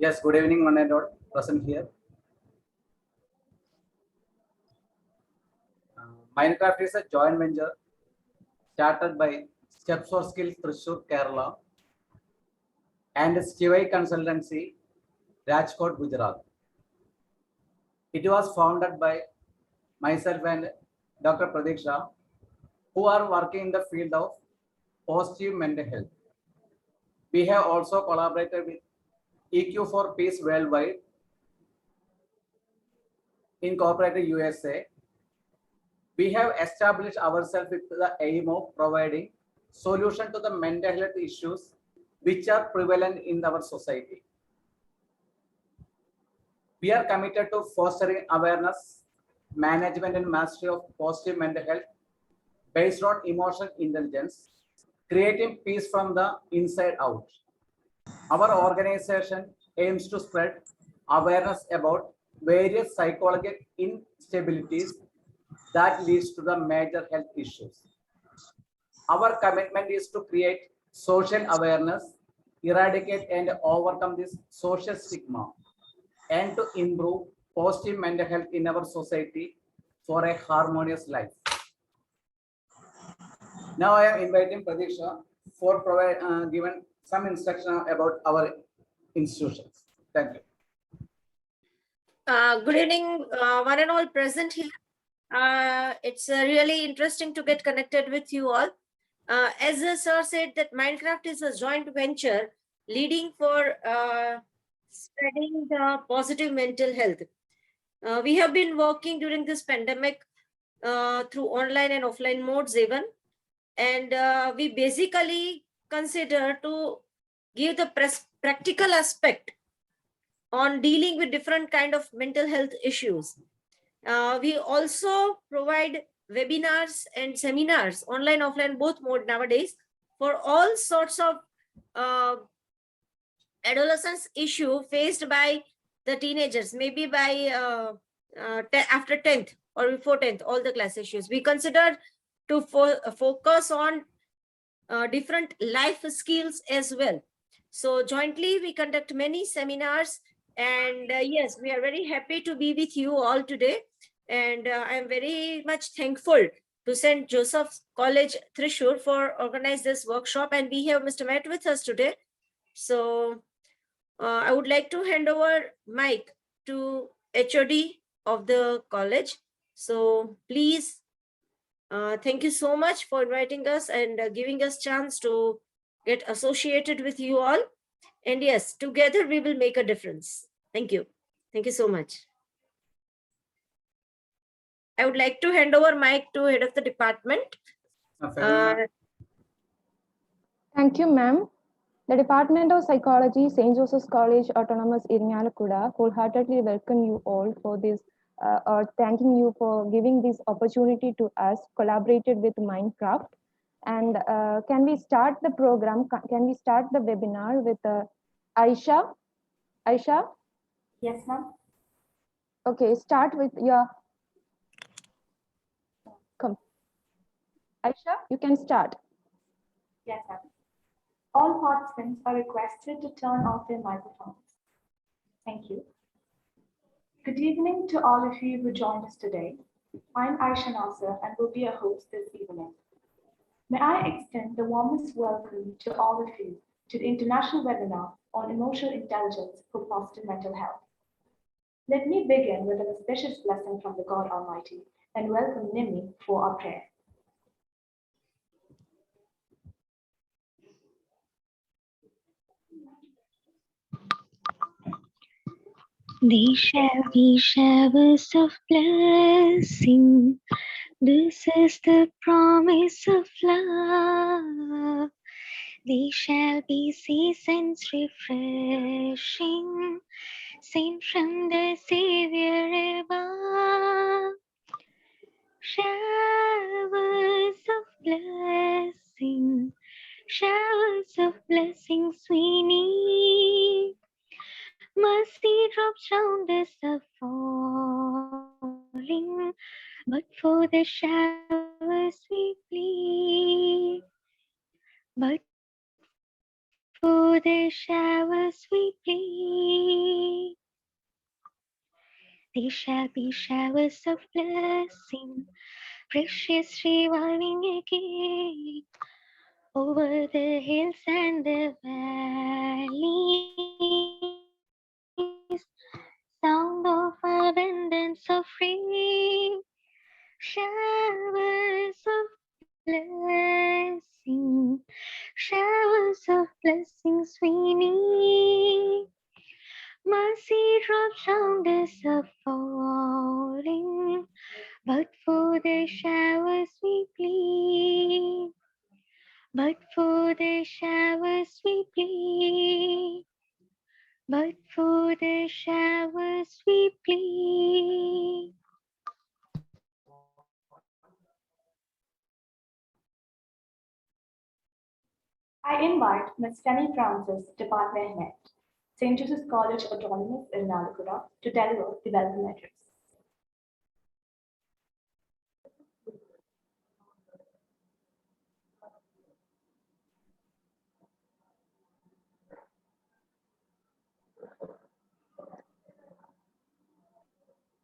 Yes, good evening, one and all present here. Mindcraft is a joint venture started by Steps for Skills Thrissur, Kerala, and Stivai Consultancy, Rajkot, Gujarat. It was founded by myself and Dr. Pradiksha, who are working in the field of positive mental health. We have also collaborated with EQ for Peace Worldwide, Incorporated USA. We have established ourselves with the aim of providing solution to the mental health issues which are prevalent in our society. We are committed to fostering awareness, management, and mastery of positive mental health based on emotional intelligence, creating peace from the inside out. Our organization aims to spread awareness about various psychological instabilities that leads to the major health issues. Our commitment is to create social awareness, eradicate and overcome this social stigma, and to improve positive mental health in our society for a harmonious life. Now I am inviting Pradiksha for given some instruction about our institutions. Thank you. Good evening, one and all present here. It's really interesting to get connected with you all. As the sir said, that Mindcraft is a joint venture leading for spreading the positive mental health. We have been working during this pandemic through online and offline modes even, and we basically consider to give the practical aspect on dealing with different kind of mental health issues. We also provide webinars and seminars, online, offline, both mode nowadays, for all sorts of adolescence issue faced by the teenagers, maybe by after 10th or before 10th, all the class issues. We consider to focus on different life skills as well. So jointly we conduct many seminars, and yes, we are very happy to be with you all today. And I am very much thankful to St. Joseph College, Thrissur, for organize this workshop. And we have Mr. Matt with us today. So I would like to hand over mic to HOD of the college. So please, thank you so much for inviting us and giving us chance to get associated with you all. And yes, together we will make a difference. Thank you. Thank you so much. I would like to hand over mic to head of the department. Thank you, ma'am. The Department of Psychology, St. Joseph's College, Autonomous Irinjalakuda, wholeheartedly welcome you all for this, or thanking you for giving this opportunity to us, collaborated with Mindcraft. And can we start the program? Can we start the webinar with Aisha? Aisha? Yes, ma'am. Okay, start with your... Come. Aisha, you can start. Yes, ma'am. All participants are requested to turn off their microphones. Thank you. Good evening to all of you who joined us today. I'm Aisha Nasser and will be your host this evening. May I extend the warmest welcome to all of you to the international webinar on emotional intelligence for positive mental health. Let me begin with an auspicious blessing from the God Almighty and welcome Nimi for our prayer. They shall be showers of blessing. This is the promise of love. They shall be seasons refreshing, sent from the Savior above. Showers of blessing, showers of blessings we need. Mercy drops round us are falling, but for the showers we plead. But for the showers we plead. They shall be showers of blessing, precious reviving again, over the hills and the valleys. Sound of abundance of rain, showers of blessing, showers of blessings we need. Mercy drops round us are falling, but for the showers we plead. But for the showers we plead. But for the showers we plead. I invite Ms. Femi Francis, Department Head, St. Joseph's College Autonomous Irinjalakuda, to deliver the welcome address.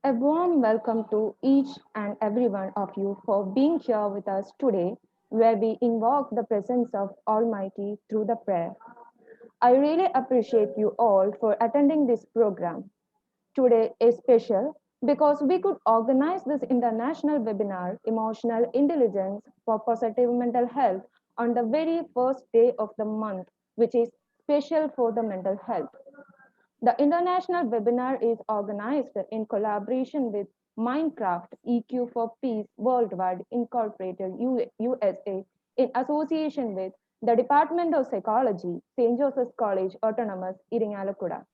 A warm welcome to each and every one of you for being here with us today, where we invoke the presence of Almighty through the prayer. I really appreciate you all for attending this program. Today is special because we could organize this international webinar, Emotional Intelligence for Positive Mental Health, on the very first day of the month, which is special for the mental health. The international webinar is organized in collaboration with Mindcraft EQ for Peace Worldwide Incorporated USA in association with the Department of Psychology, St. Joseph's College Autonomous Irinjalakuda.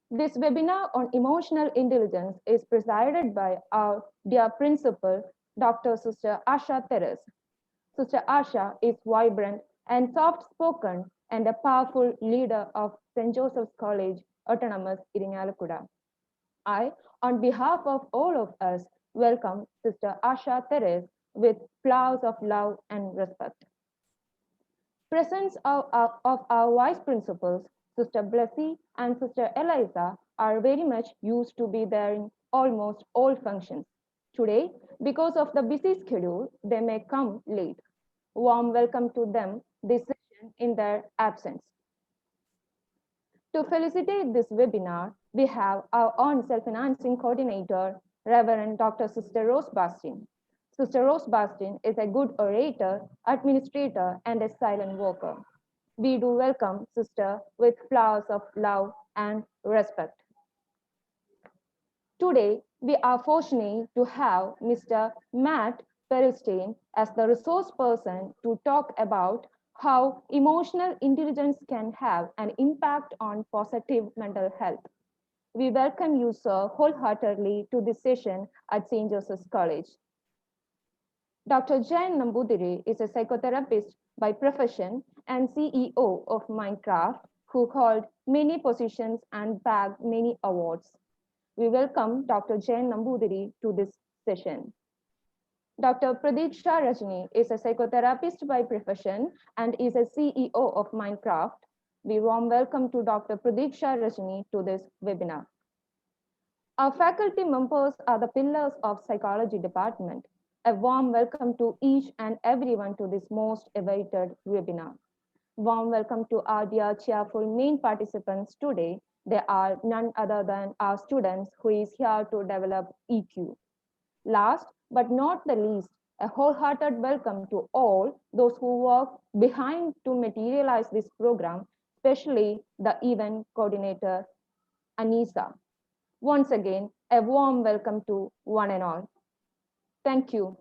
This webinar on emotional intelligence is presided by our dear principal, Dr. Sister Asha Teres. Sister Asha is vibrant and soft-spoken and a powerful leader of St. Joseph's College Autonomous Irinjalakuda. I, on behalf of all of us, welcome Sister Asha Teres with flowers of love and respect. Presence of our vice principals, Sister Blessy and Sister Eliza, are very much used to be there in almost all functions. Today, because of the busy schedule, they may come late. Warm welcome to them this session in their absence. To felicitate this webinar, we have our own self-financing coordinator, Reverend Dr. Sister Rose Bastin. Sister Rose Bastin is a good orator, administrator, and a silent worker. We do welcome Sister with flowers of love and respect. Today, we are fortunate to have Mr. Matt PERELSTEIN as the resource person to talk about how emotional intelligence can have an impact on positive mental health. We welcome you, sir, wholeheartedly to this session at St. Joseph's College. Dr. Jain Nambudiri is a psychotherapist by profession and CEO of Mindcraft, who held many positions and bagged many awards. We welcome Dr. Jain Nambudiri to this session. Dr. Pradiksha Rajni is a psychotherapist by profession and is a CEO of Mindcraft. We warm welcome to Dr. Pradiksha Rajni to this webinar. Our faculty members are the pillars of psychology department. A warm welcome to each and everyone to this most awaited webinar. Warm welcome to our dear cheerful main participants today. They are none other than our students who is here to develop EQ. Last but not the least, a wholehearted welcome to all those who work behind to materialize this program, especially the event coordinator, Anisa. Once again, a warm welcome to one and all. Thank you.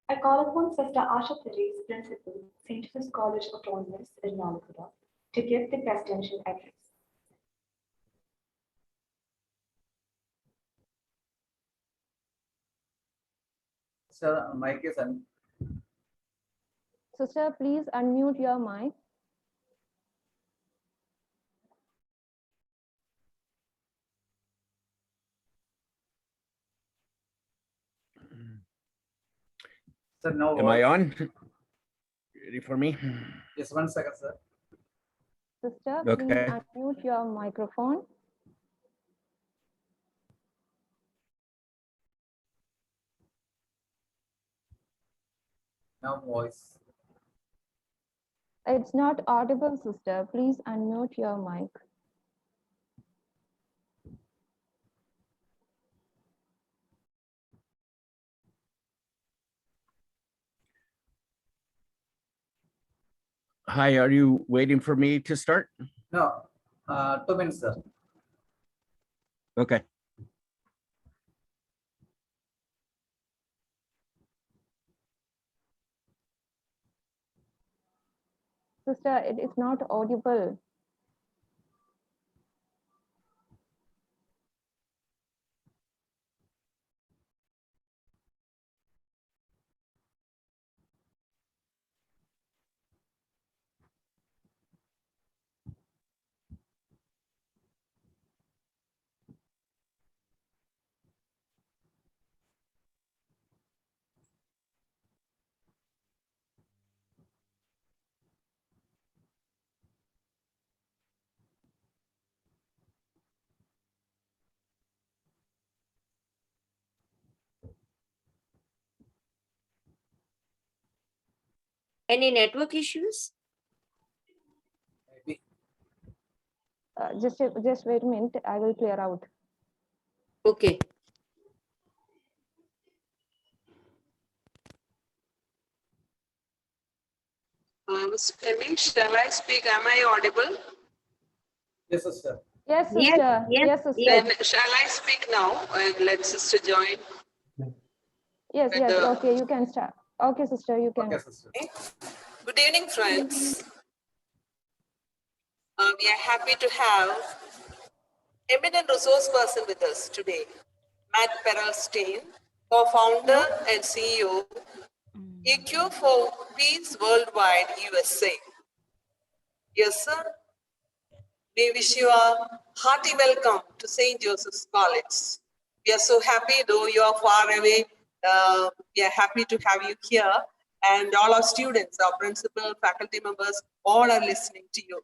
I call upon Sister Asha Teres, Principal, St. Joseph's College Autonomous Irinjalakuda, to give the presidential address. Sir, mic is on. Sister, please unmute your mic. Sir, no Am I voice. on? Ready for me? Just 1 second, sir. Sister, please Okay. unmute your microphone. No voice. It's not audible, sister. Please unmute your mic. Hi, are you waiting for me to start? No, 2 minutes, sir. Okay. Sister, it is not audible. Any network issues? Maybe. Just wait a minute. I will clear out. Okay. Ms. Fleming, shall I speak? Am I audible? Yes, sister. Yes, Yes, sister. yes, Yes, sister. yes. Then shall I speak now and let sister join? Yes, with yes. the- Okay, you can start. Okay, sister, you can. Okay, sister. Good evening, friends. We are happy to have eminent resource person with us today, Matt PERELSTEIN, co-founder and CEO, EQ for Peace Worldwide, USA. Yes, sir. We wish you a hearty welcome to St. Joseph's College. We are so happy, though you are far away. We are happy to have you here. And all our students, our principal, faculty members, all are listening to you.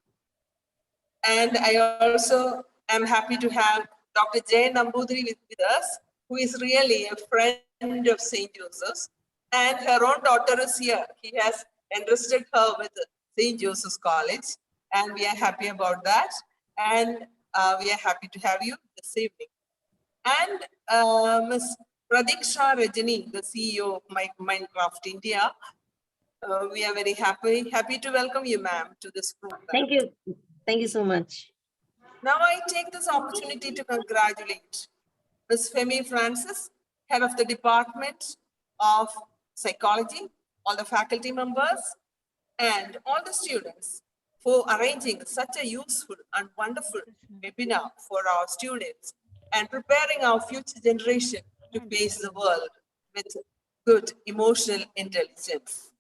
And I also am happy to have Dr. Jay Nambudri with us, who is really a friend of St. Joseph's. And her own daughter is here. He has entrusted her with St. Joseph's College. And we are happy about that. And we are happy to have you this evening. And Ms. Pradiksha Rajani, the CEO of Mindcraft India, we are very happy to welcome you, ma'am, to this program. Thank you. Thank you so much. Now I take this opportunity to congratulate Ms. Femi Francis, head of the Department of Psychology, all the faculty members, and all the students for arranging such a useful and wonderful webinar for our students and preparing our future generation to face the world with good emotional intelligence.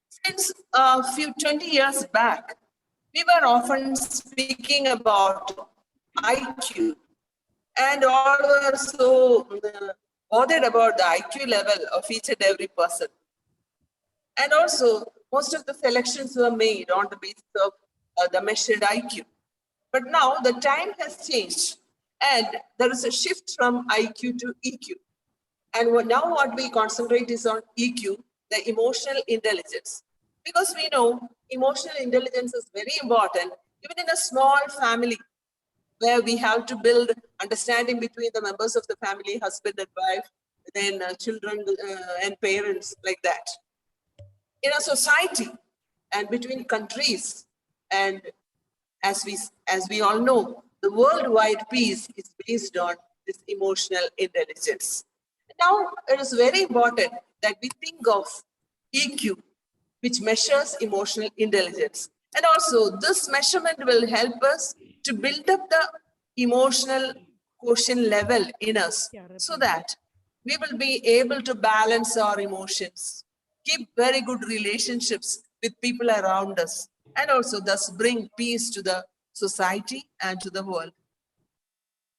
Since a few 20 years back, we were often speaking about IQ, and all were so bothered about the IQ level of each and every person. And also, most of the selections were made on the basis of the measured IQ. But now the time has changed, and there is a shift from IQ to EQ. And now what we concentrate is on EQ, the emotional intelligence. Because we know emotional intelligence is very important, even in a small family, where we have to build understanding between the members of the family, husband and wife, then children and parents, like that. In a society and between countries, and as we all know, the worldwide peace is based on this emotional intelligence. Now, it is very important that we think of EQ, which measures emotional intelligence. And also, this measurement will help us to build up the emotional quotient level in us so that we will be able to balance our emotions, keep very good relationships with people around us, and also thus bring peace to the society and to the world.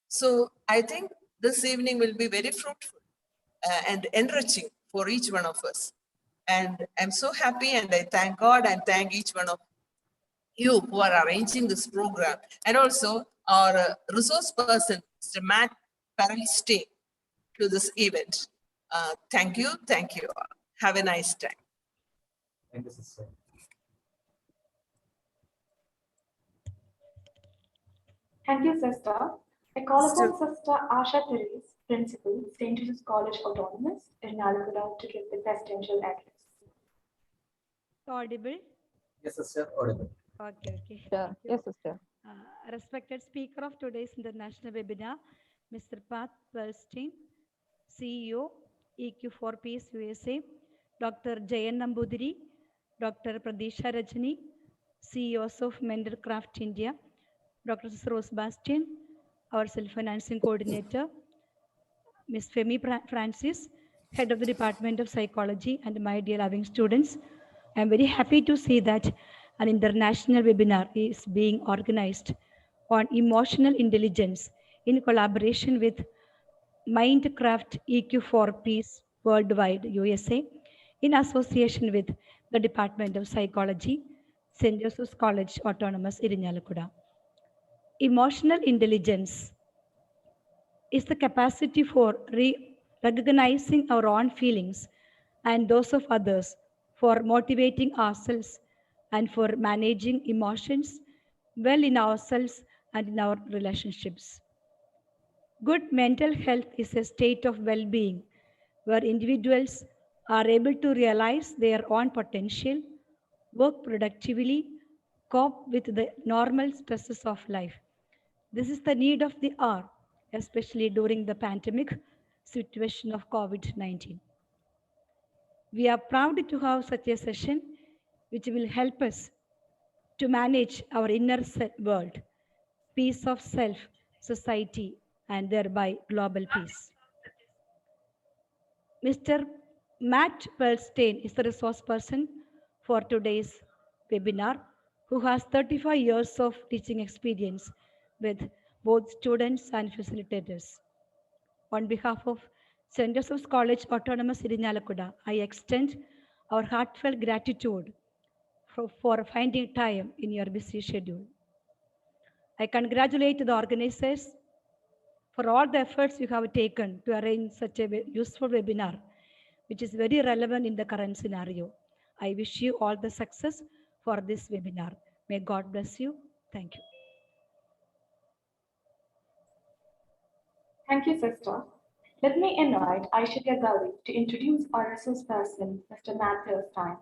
So I think this evening will be very fruitful and enriching for each one of us. And I'm so happy, and I thank God and thank each one of you who are arranging this program, and also our resource person, Mr. Matt PERELSTEIN, to this event. Thank you. Thank you all. Have a nice time. Thank you, sister. Thank you, sister. I call upon Sister Asha Therese, Principal, St. Joseph's College Autonomous, Irinjalakuda, to give the presidential address. Audible? Yes, sister. Audible. Okay, okay. Sure. Yes, sister. Respected speaker of today's international webinar, Mr. Pat PERELSTEIN, CEO, EQ4 Peace USA, Dr. Jayan Nambudiri, Dr. Pradisha Rajani, CEOs of Mindcraft India, Dr. Thrissur Sebastian, our self-financing coordinator, Ms. Femi Francis, Head of the Department of Psychology, and my dear loving students. I am very happy to see that an international webinar is being organized on emotional intelligence in collaboration with Mindcraft EQ4 Peace Worldwide USA in association with the Department of Psychology, St. Joseph's College Autonomous Irinjalakuda. Emotional intelligence is the capacity for recognizing our own feelings and those of others, for motivating ourselves, and for managing emotions well in ourselves and in our relationships. Good mental health is a state of well-being where individuals are able to realize their own potential, work productively, cope with the normal stresses of life. This is the need of the hour, especially during the pandemic situation of COVID-19. We are proud to have such a session which will help us to manage our inner world, peace of self, society, and thereby global peace. Mr. Matt PERELSTEIN is the resource person for today's webinar, who has 35 years of teaching experience with both students and facilitators. On behalf of St. Joseph's College Autonomous Irinjalakuda, I extend our heartfelt gratitude for finding time in your busy schedule. I congratulate the organizers for all the efforts you have taken to arrange such a useful webinar, which is very relevant in the current scenario. I wish you all the success for this webinar. May God bless you. Thank you. Thank you, sister. Let me invite Aishwarya Gali to introduce our resource person, Mr. Matt PERELSTEIN.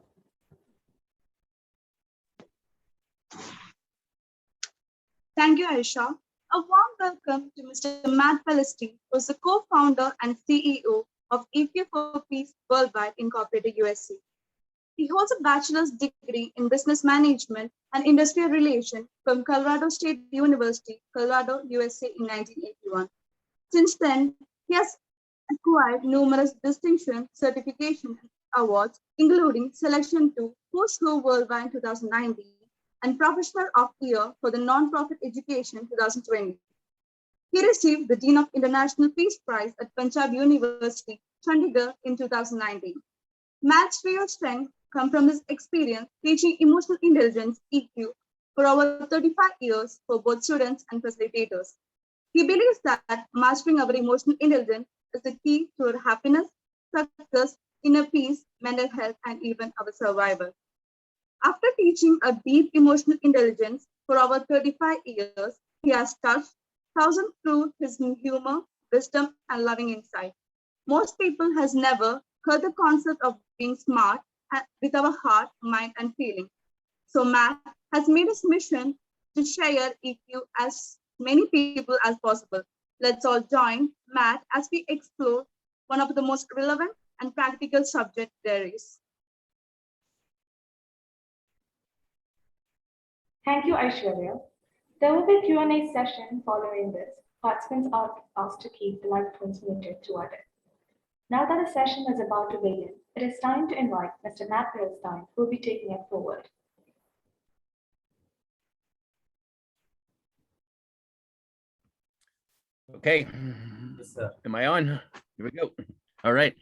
Thank you, Aisha. A warm welcome to Mr. Matt PERELSTEIN, who is the co-founder and CEO of EQ4 Peace Worldwide Incorporated USA. He holds a bachelor's degree in business management and industrial relations from Colorado State University, Colorado, USA in 1981. Since then, he has acquired numerous distinctions, certifications, and awards, including selection to Who's Who Worldwide 2019 and Professional of the Year for the Nonprofit Education 2020. He received the Dean of International Peace Prize at Punjab University, Chandigarh in 2019. Matt's real strength comes from his experience teaching emotional intelligence (EQ) for over 35 years for both students and facilitators. He believes that mastering our emotional intelligence is the key to our happiness, success, inner peace, mental health, and even our survival. After teaching a deep emotional intelligence for over 35 years, he has touched thousands through his humor, wisdom, and loving insight. Most people has never heard the concept of being smart with our heart, mind, and feeling. So Matt has made his mission to share EQ as many people as possible. Let's all join Matt as we explore one of the most relevant and practical subject there is. Thank you, Aishwarya. There will be a Q&A session following this. Participants are asked to keep the microphones muted throughout it. Now that the session is about to begin, it is time to invite Mr. Matt PERELSTEIN, who will be taking it forward. Okay. Yes, sir. Am I on? Here we go. All right.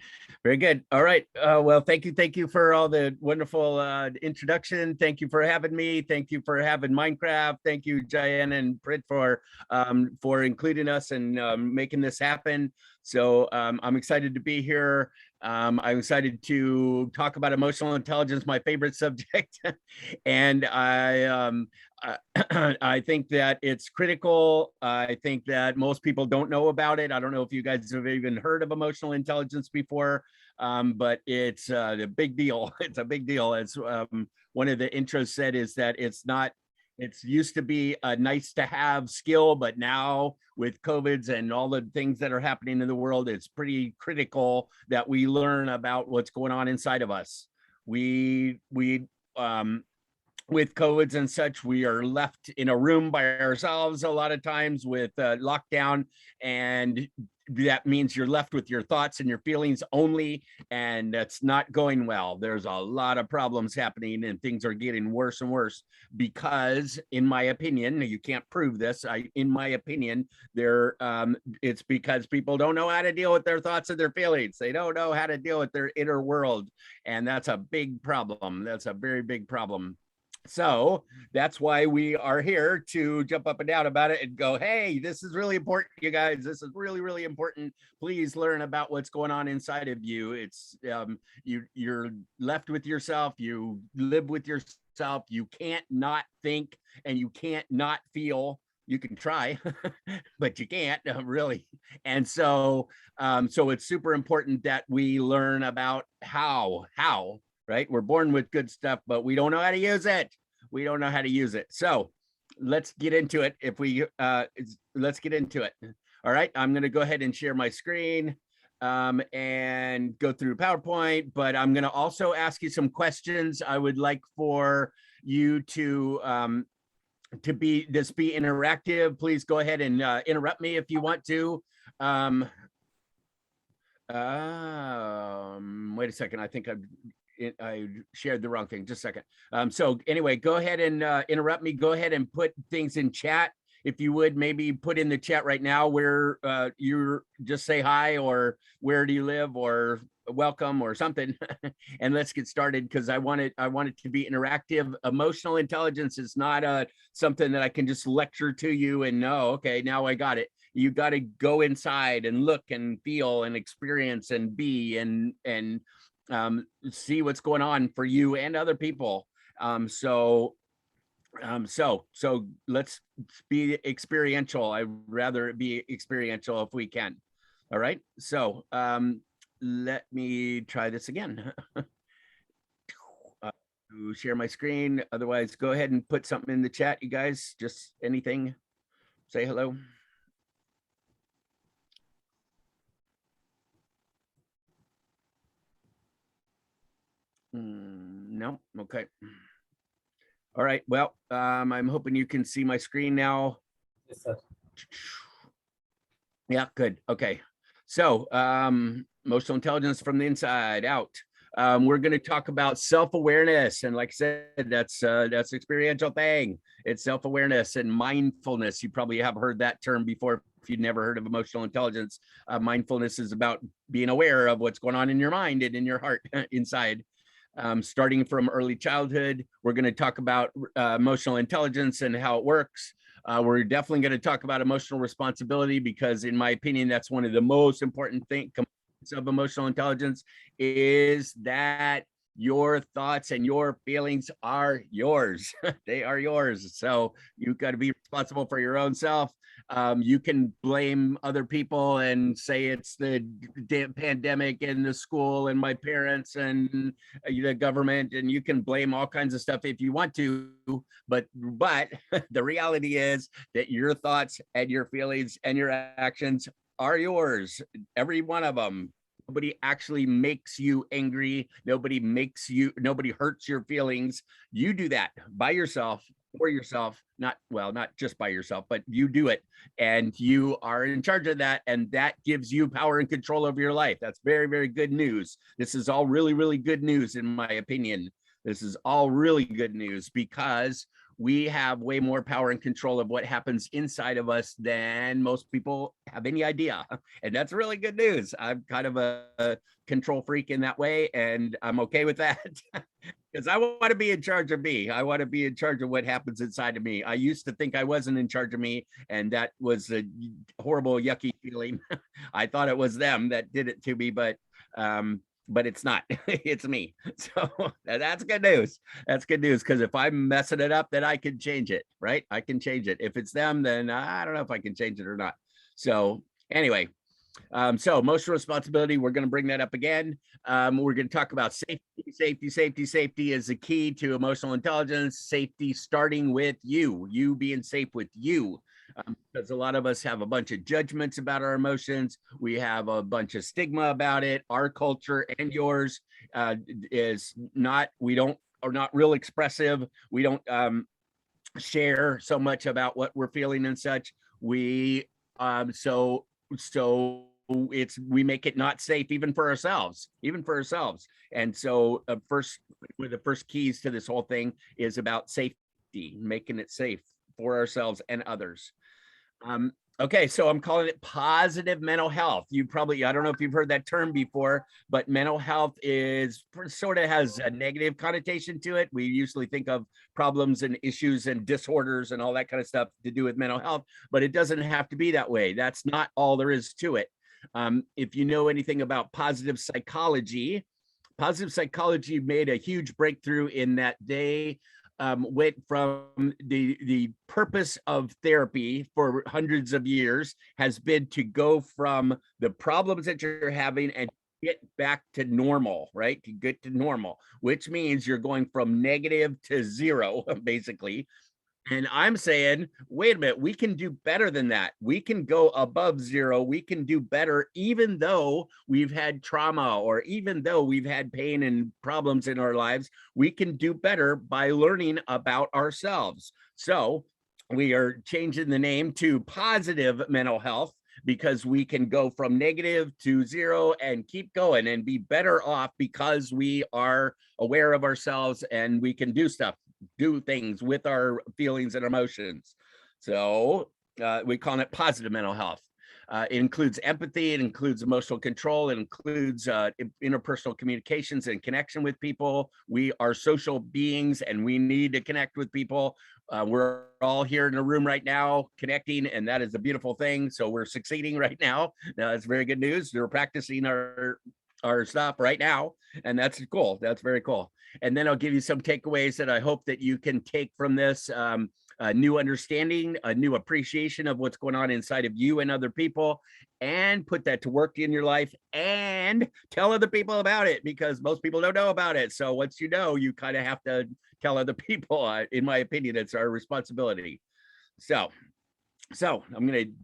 Very good. All right. Well, thank you for all the wonderful introduction. Thank you for having me. Thank you for having Mindcraft. Thank you, Jayan and Prit, for including us and making this happen. So I'm excited to be here. I'm excited to talk about emotional intelligence, my favorite subject, and I think that it's critical. I think that most people don't know about it. I don't know if you guys have even heard of emotional intelligence before, but it's a big deal. It's a big deal. As one of the intros said, is that it's used to be a nice to have skill, but now with COVIDs and all the things that are happening in the world, it's pretty critical that we learn about what's going on inside of us. With COVIDs and such, we are left in a room by ourselves a lot of times with lockdown, and that means you're left with your thoughts and your feelings only, and that's not going well. There's a lot of problems happening and things are getting worse and worse because, in my opinion, you can't prove this, in my opinion, it's because people don't know how to deal with their thoughts and their feelings. They don't know how to deal with their inner world, and that's a big problem. That's a very big problem. So that's why we are here, to jump up and down about it and go, hey, this is really important, you guys. This is really, really important. Please learn about what's going on inside of you. It's you're left with yourself. You live with yourself. You can't not think and you can't not feel. You can try, but you can't really. And so it's super important that we learn about how, right? We're born with good stuff, but we don't know how to use it. We don't know how to use it. So let's get into it. Let's get into it. All right, I'm going to go ahead and share my screen and go through PowerPoint, but I'm going to also ask you some questions. I would like for you to be interactive. Please go ahead and interrupt me if you want to. Wait a second. I think I shared the wrong thing. Just a second. So anyway, go ahead and interrupt me. Go ahead and put things in chat. If you would, maybe put in the chat right now where you're, just say hi, or where do you live, or welcome, or something. And let's get started, because I want it to be interactive. Emotional intelligence is not something that I can just lecture to you and know, okay, now I got it. You got to go inside and look and feel and experience and be and see what's going on for you and other people. So let's be experiential. I'd rather it be experiential if we can. All right. So let me try this again. To share my screen. Otherwise, go ahead and put something in the chat, you guys. Just anything. Say hello. No. Okay. All right. Well, I'm hoping you can see my screen now. Yes, sir. Yeah, good. Okay. So emotional intelligence from the inside out. We're going to talk about self-awareness, and like I said, that's experiential thing. It's self-awareness and mindfulness. You probably have heard that term before if you've never heard of emotional intelligence. Mindfulness is about being aware of what's going on in your mind and in your heart inside. Starting from early childhood, we're going to talk about emotional intelligence and how it works. We're definitely going to talk about emotional responsibility, because in my opinion, that's one of the most important components of emotional intelligence, is that your thoughts and your feelings are yours. They are yours. So you've got to be responsible for your own self. You can blame other people and say it's the pandemic and the school and my parents and the government, and you can blame all kinds of stuff if you want to, but the reality is that your thoughts and your feelings and your actions are yours, every one of them. Nobody actually makes you angry. Nobody hurts your feelings. You do that by yourself, for yourself, not just by yourself, but you do it, and you are in charge of that, and that gives you power and control over your life. That's very, very good news. This is all really, really good news, in my opinion. This is all really good news, because we have way more power and control of what happens inside of us than most people have any idea. And that's really good news. I'm kind of a control freak in that way, and I'm okay with that. Because I want to be in charge of me. I want to be in charge of what happens inside of me. I used to think I wasn't in charge of me, and that was a horrible, yucky feeling. I thought it was them that did it to me, but it's not. It's me. So that's good news. That's good news, because if I'm messing it up, then I can change it, right? I can change it. If it's them, then I don't know if I can change it or not. So anyway, so emotional responsibility, we're going to bring that up again. We're going to talk about safety is the key to emotional intelligence. Safety starting with you being safe with you. Because a lot of us have a bunch of judgments about our emotions. We have a bunch of stigma about it. Our culture and yours is not, are not real expressive. We don't share so much about what we're feeling and such. We so we make it not safe even for ourselves. And so one of the first keys to this whole thing is about safety, making it safe for ourselves and others. Okay, so I'm calling it positive mental health. I don't know if you've heard that term before, but mental health is sort of has a negative connotation to it. We usually think of problems and issues and disorders and all that kind of stuff to do with mental health, but it doesn't have to be that way. That's not all there is to it. If you know anything about positive psychology made a huge breakthrough in that they went from the purpose of therapy for hundreds of years has been to go from the problems that you're having and get back to normal, right? To get to normal, which means you're going from negative to zero, basically. And I'm saying, wait a minute, we can do better than that. We can go above zero. We can do better, even though we've had trauma or even though we've had pain and problems in our lives. We can do better by learning about ourselves. So we are changing the name to positive mental health, because we can go from negative to zero and keep going and be better off because we are aware of ourselves and we can do things with our feelings and emotions. So we call it positive mental health. It includes empathy, it includes emotional control, it includes interpersonal communications and connection with people. We are social beings and we need to connect with people. We're all here in a room right now connecting, and that is a beautiful thing. So we're succeeding right now. That's very good news. We're practicing our stuff right now, and that's cool. That's very cool. And then I'll give you some takeaways that I hope that you can take from this. A new understanding, a new appreciation of what's going on inside of you and other people, and put that to work in your life and tell other people about it, because most people don't know about it. So once you know, you kind of have to tell other people. In my opinion, it's our responsibility. So I'm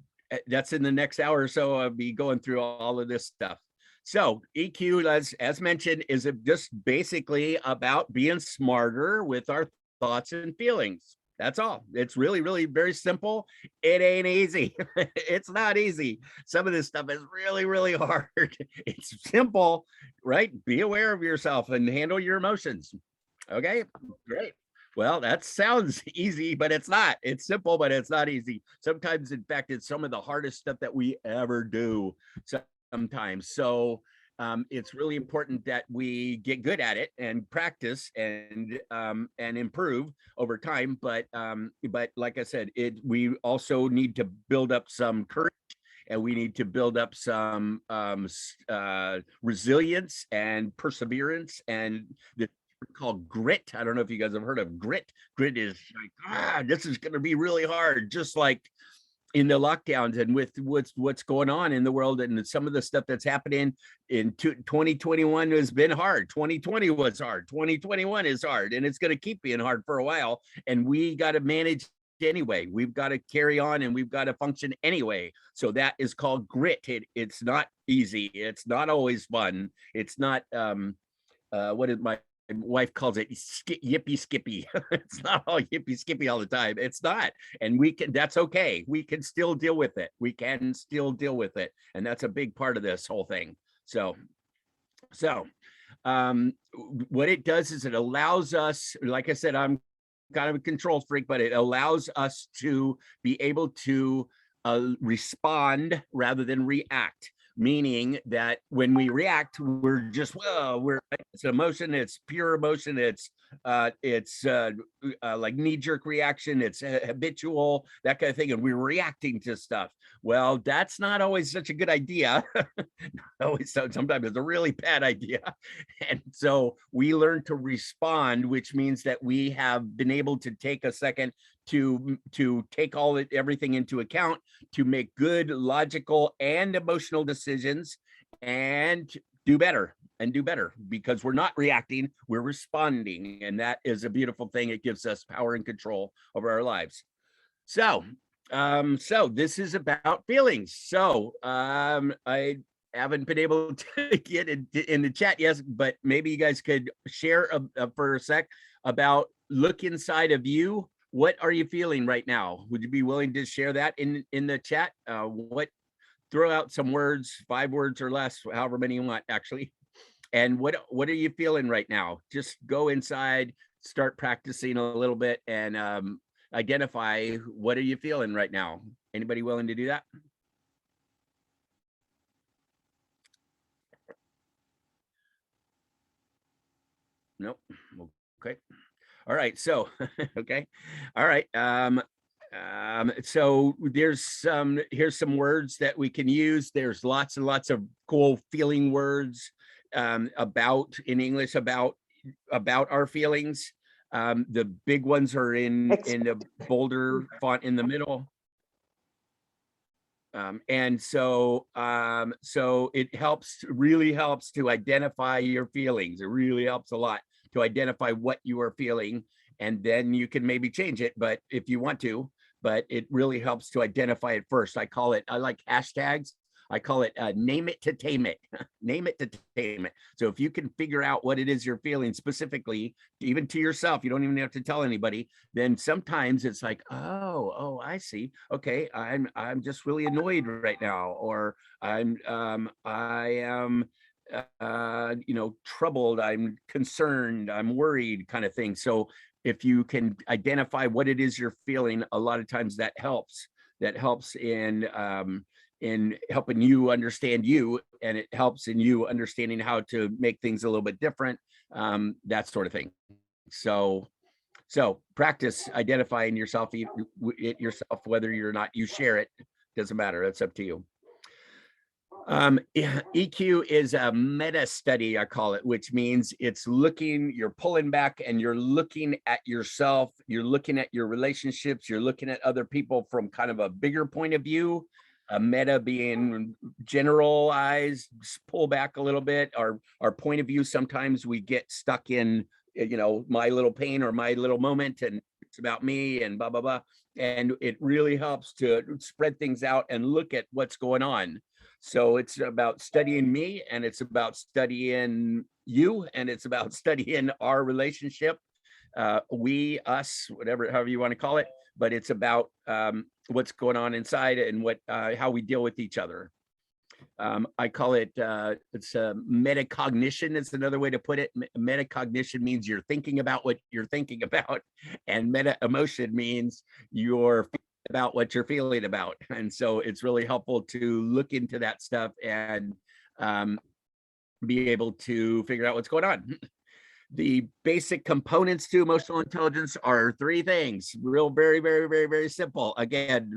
that's in the next hour or so. I'll be going through all of this stuff. So EQ, as mentioned, is just basically about being smarter with our thoughts and feelings. That's all. It's really, really very simple. It ain't easy. It's not easy. Some of this stuff is really, really hard. It's simple, right? Be aware of yourself and handle your emotions. Okay, great. Well, that sounds easy, but it's not. It's simple, but it's not easy. Sometimes, in fact, it's some of the hardest stuff that we ever do sometimes. So it's really important that we get good at it and practice and improve over time. But like I said, we also need to build up some courage, and we need to build up some resilience and perseverance, and called grit. I don't know if you guys have heard of grit. Grit is like, this is going to be really hard, just like in the lockdowns and with what's going on in the world, and some of the stuff that's happening in 2021 has been hard. 2020 was hard. 2021 is hard, and it's going to keep being hard for a while. And we got to manage anyway. We've got to carry on, and we've got to function anyway. So that is called grit. It's not easy. It's not always fun. It's not what is my wife calls it yippee skippy. It's not all yippee skippy all the time. It's not. And that's okay. We can still deal with it. And that's a big part of this whole thing. So what it does is it allows us, like I said, I'm kind of a control freak, but it allows us to be able to respond rather than react. Meaning that when we react, we're just, it's emotion, it's pure emotion, it's like knee-jerk reaction, it's habitual, that kind of thing, and we're reacting to stuff. Well, that's not always such a good idea. Sometimes it's a really bad idea. And so we learn to respond, which means that we have been able to take a second to take everything into account, to make good logical and emotional decisions, and do better, because we're not reacting, we're responding. And that is a beautiful thing. It gives us power and control over our lives. So this is about feelings. So I haven't been able to get in the chat yet, but maybe you guys could share for a sec about look inside of you. What are you feeling right now? Would you be willing to share that in the chat? Throw out some words, 5 words or less, however many you want, actually. And what are you feeling right now? Just go inside, start practicing a little bit, and identify what are you feeling right now. Anybody willing to do that? Nope. Okay. All right. So, okay. All right. So here's some words that we can use. There's lots and lots of cool feeling words in English about our feelings. The big ones are in the bolder font in the middle. And so it really helps to identify your feelings. It really helps a lot to identify what you are feeling, and then you can maybe change it, but if you want to, but it really helps to identify it first. I like hashtags. I call it name it to tame it. Name it to tame it. So if you can figure out what it is you're feeling specifically, even to yourself, you don't even have to tell anybody, then sometimes it's like, oh, I see. Okay, I'm just really annoyed right now, or I am troubled, I'm concerned, I'm worried, kind of thing. So if you can identify what it is you're feeling, a lot of times that helps in helping you understand you, and it helps in you understanding how to make things a little bit different, that sort of thing. So practice identifying yourself, whether you're not, you share it, doesn't matter, that's up to you. EQ is a meta study, I call it, which means you're pulling back and you're looking at yourself, you're looking at your relationships, you're looking at other people from kind of a bigger point of view. Meta being generalized, pull back a little bit. Our point of view, sometimes we get stuck in, my little pain or my little moment, and it's about me and blah, blah, blah. And it really helps to spread things out and look at what's going on. So it's about studying me, and it's about studying you, and it's about studying our relationship, we, us, however you want to call it, but it's about what's going on inside and how we deal with each other. I call it, it's metacognition is another way to put it. Metacognition means you're thinking about what you're thinking about, and meta emotion means you're about what you're feeling about. And so it's really helpful to look into that stuff and be able to figure out what's going on. The basic components to emotional intelligence are 3 things. Real, very, very, very, very simple. Again,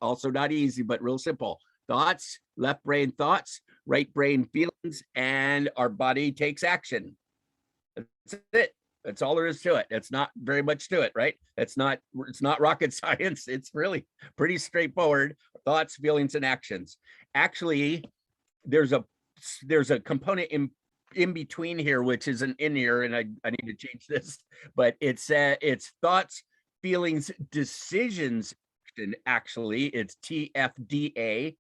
also not easy, but real simple. Thoughts, left brain thoughts, right brain feelings, and our body takes action. That's it. That's all there is to it. It's not very much to it, right? It's not rocket science. It's really pretty straightforward. Thoughts, feelings, and actions. Actually, there's a component in between here, which isn't in here, and I need to change this, but it's thoughts, feelings, decisions. Actually, it's TFDA,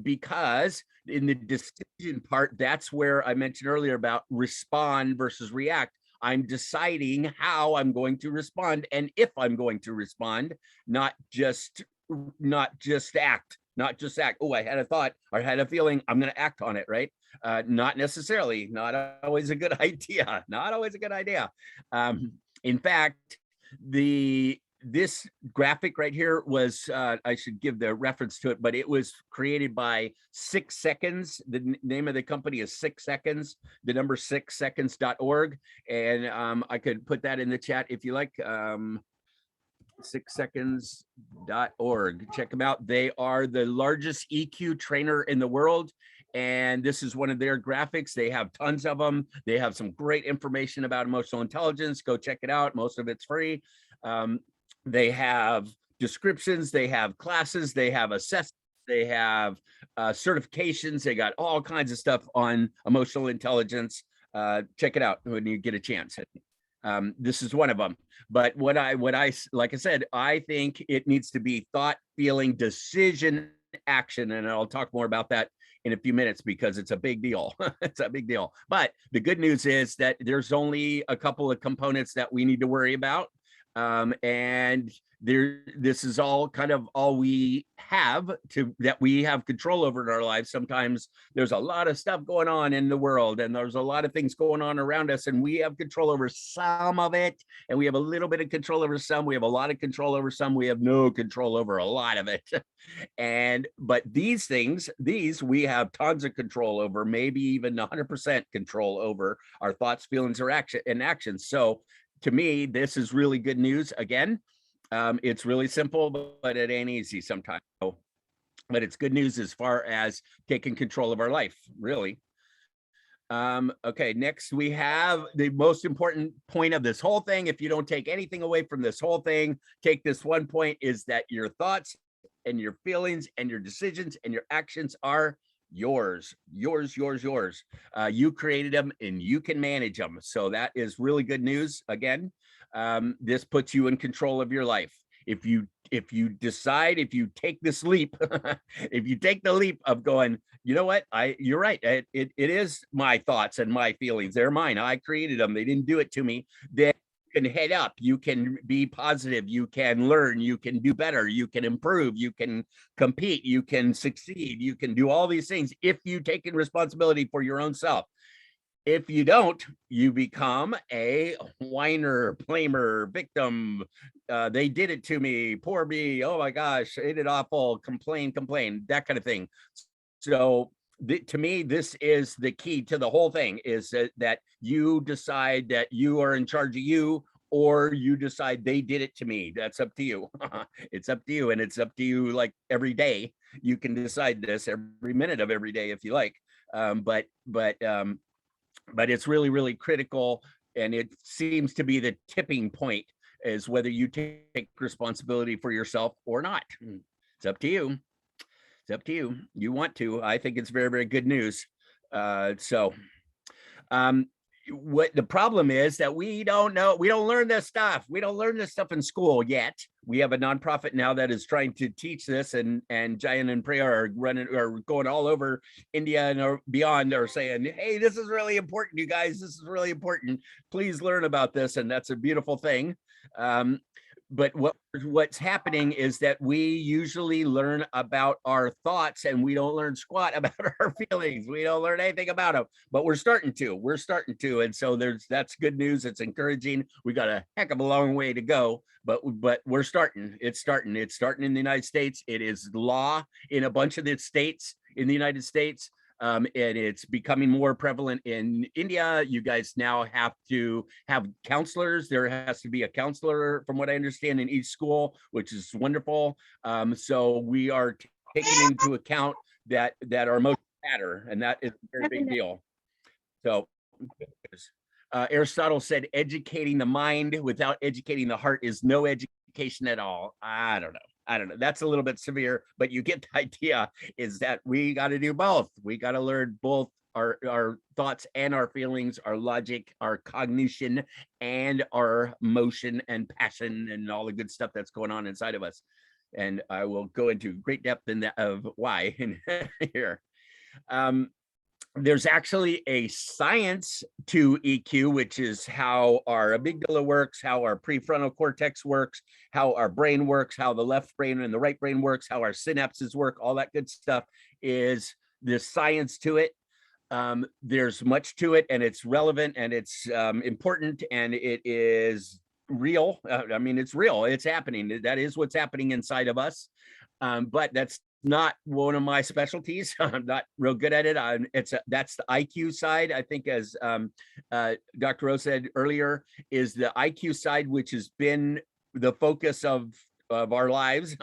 because in the decision part, that's where I mentioned earlier about respond versus react. I'm deciding how I'm going to respond, and if I'm going to respond, not just act. Oh, I had a thought or I had a feeling, I'm going to act on it, right? Not necessarily, not always a good idea. In fact, This graphic right here was, I should give the reference to it, but it was created by 6 Seconds. The name of the company is 6 Seconds, the number 6seconds.org. And I could put that in the chat if you like. 6seconds.org. Check them out. They are the largest EQ trainer in the world. And this is one of their graphics. They have tons of them. They have some great information about emotional intelligence. Go check it out. Most of it's free. They have descriptions, they have classes, they have assessments, they have certifications. They got all kinds of stuff on emotional intelligence. Check it out when you get a chance. This is one of them. But what I like I said, I think it needs to be thought, feeling, decision, action. And I'll talk more about that in a few minutes because it's a big deal. It's a big deal. But the good news is that there's only a couple of components that we need to worry about. And this is all kind of all we have that we have control over in our lives. Sometimes there's a lot of stuff going on in the world and there's a lot of things going on around us and we have control over some of it. And we have a little bit of control over some, we have a lot of control over some, we have no control over a lot of it. But these things, we have tons of control over, maybe even 100% control over our thoughts, feelings, or actions. So to me, this is really good news. Again, it's really simple, but it ain't easy sometimes. But it's good news as far as taking control of our life, really. Okay, next we have the most important point of this whole thing. If you don't take anything away from this whole thing, take this one point, is that your thoughts and your feelings and your decisions and your actions are yours. You created them and you can manage them. So that is really good news. Again, this puts you in control of your life. If you decide, if you take this leap, if you take the leap of going, you know what, you're right, it is my thoughts and my feelings, they're mine, I created them, they didn't do it to me, then you can head up, you can be positive, you can learn, you can do better, you can improve, you can compete, you can succeed, you can do all these things if you take responsibility for your own self. If you don't, you become a whiner, blamer, victim. They did it to me, poor me, oh my gosh, ain't it awful, complain, that kind of thing. So to me, this is the key to the whole thing, is that you decide that you are in charge of you, or you decide they did it to me. That's up to you. It's up to you, and it's up to you like every day. You can decide this every minute of every day if you like. But it's really, really critical, and it seems to be the tipping point, is whether you take responsibility for yourself or not. It's up to you. It's up to you. You want to. I think it's very, very good news. What the problem is that we don't know, we don't learn this stuff. We don't learn this stuff in school yet. We have a nonprofit now that is trying to teach this, and Jayan and Priya are going all over India and beyond, are saying, hey, this is really important, you guys, this is really important. Please learn about this. And that's a beautiful thing. But what's happening is that we usually learn about our thoughts and we don't learn squat about our feelings. We don't learn anything about them, but we're starting to. And so that's good news. It's encouraging. We got a heck of a long way to go, but we're starting. It's starting in the United States. It is law in a bunch of the states in the United States. And it's becoming more prevalent in India. You guys now have to have counselors. There has to be a counselor, from what I understand, in each school, which is wonderful. So we are taking into account that our emotions matter, and that is a very big deal. So Aristotle said, educating the mind without educating the heart is no education at all. I don't know. That's a little bit severe, but you get the idea, is that we got to do both. We got to learn both our thoughts and our feelings, our logic, our cognition, and our motion and passion and all the good stuff that's going on inside of us. And I will go into great depth in that of why in here. There's actually a science to EQ, which is how our amygdala works, how our prefrontal cortex works, how our brain works, how the left brain and the right brain works, how our synapses work, all that good stuff is the science to it. There's much to it, and it's relevant, and it's important, and it is real. I mean, it's real. It's happening. That is what's happening inside of us. But that's not one of my specialties. I'm not real good at it. That's the IQ side. I think, as Dr. Rose said earlier, is the IQ side, which has been the focus of our lives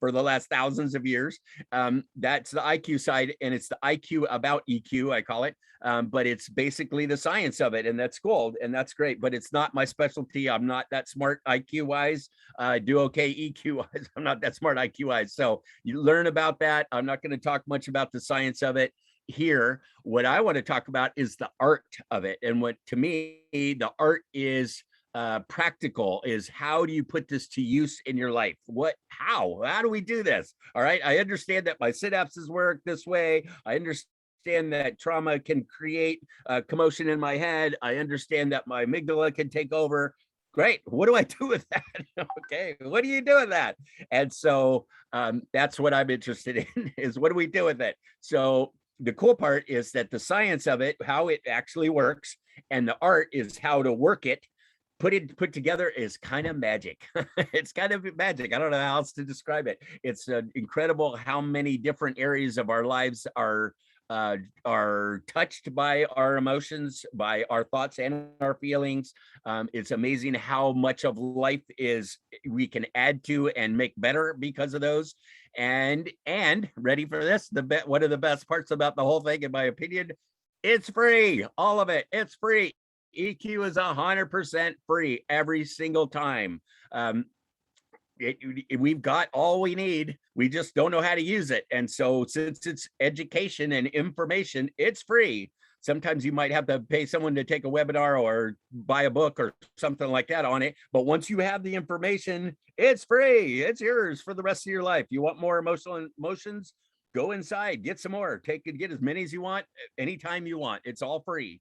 for the last thousands of years. That's the IQ side, and it's the IQ about EQ, I call it. But it's basically the science of it, and that's cool, and that's great. But it's not my specialty. I'm not that smart IQ wise. I do okay EQ wise. I'm not that smart IQ wise. So you learn about that. I'm not going to talk much about the science of it here. What I want to talk about is the art of it, and what to me the art is. Practical is, how do you put this to use in your life? How do we do this? All right. I understand that my synapses work this way. I understand that trauma can create commotion in my head. I understand that my amygdala can take over. Great. What do I do with that? Okay. What do you do with that? And so that's what I'm interested in, is what do we do with it? So the cool part is that the science of it, how it actually works, and the art is how to work it, put together, is kind of magic. It's kind of magic. I don't know how else to describe it. It's incredible how many different areas of our lives are touched by our emotions, by our thoughts and our feelings. It's amazing how much of life we can add to and make better because of those. And ready for this? One of the best parts about the whole thing, in my opinion, it's free. All of it. It's free. EQ is 100% free every single time. We've got all we need. We just don't know how to use it. And so, since it's education and information, it's free. Sometimes you might have to pay someone to take a webinar or buy a book or something like that on it. But once you have the information, it's free. It's yours for the rest of your life. You want more emotions? Go inside, get some more, get as many as you want, anytime you want. It's all free.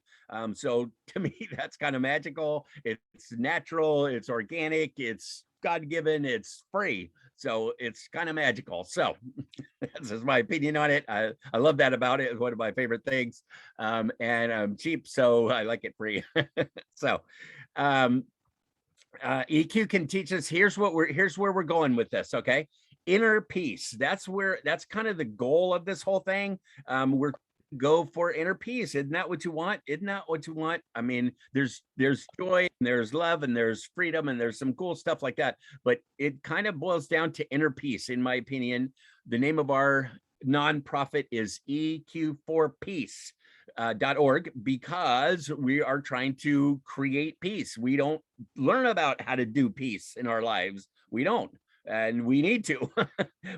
So to me, that's kind of magical. It's natural, it's organic, it's God-given, it's free. So it's kind of magical. So that's just my opinion on it. I love that about it. It's one of my favorite things. And I'm cheap, so I like it free. So EQ can teach us, here's where we're going with this, okay? Inner peace. That's kind of the goal of this whole thing. We're go for inner peace. Isn't that what you want? Isn't that what you want? I mean, there's joy, and there's love, and there's freedom, and there's some cool stuff like that. But it kind of boils down to inner peace, in my opinion. The name of our nonprofit is EQ4Peace. .org, because we are trying to create peace. We don't learn about how to do peace in our lives. We don't. And we need to.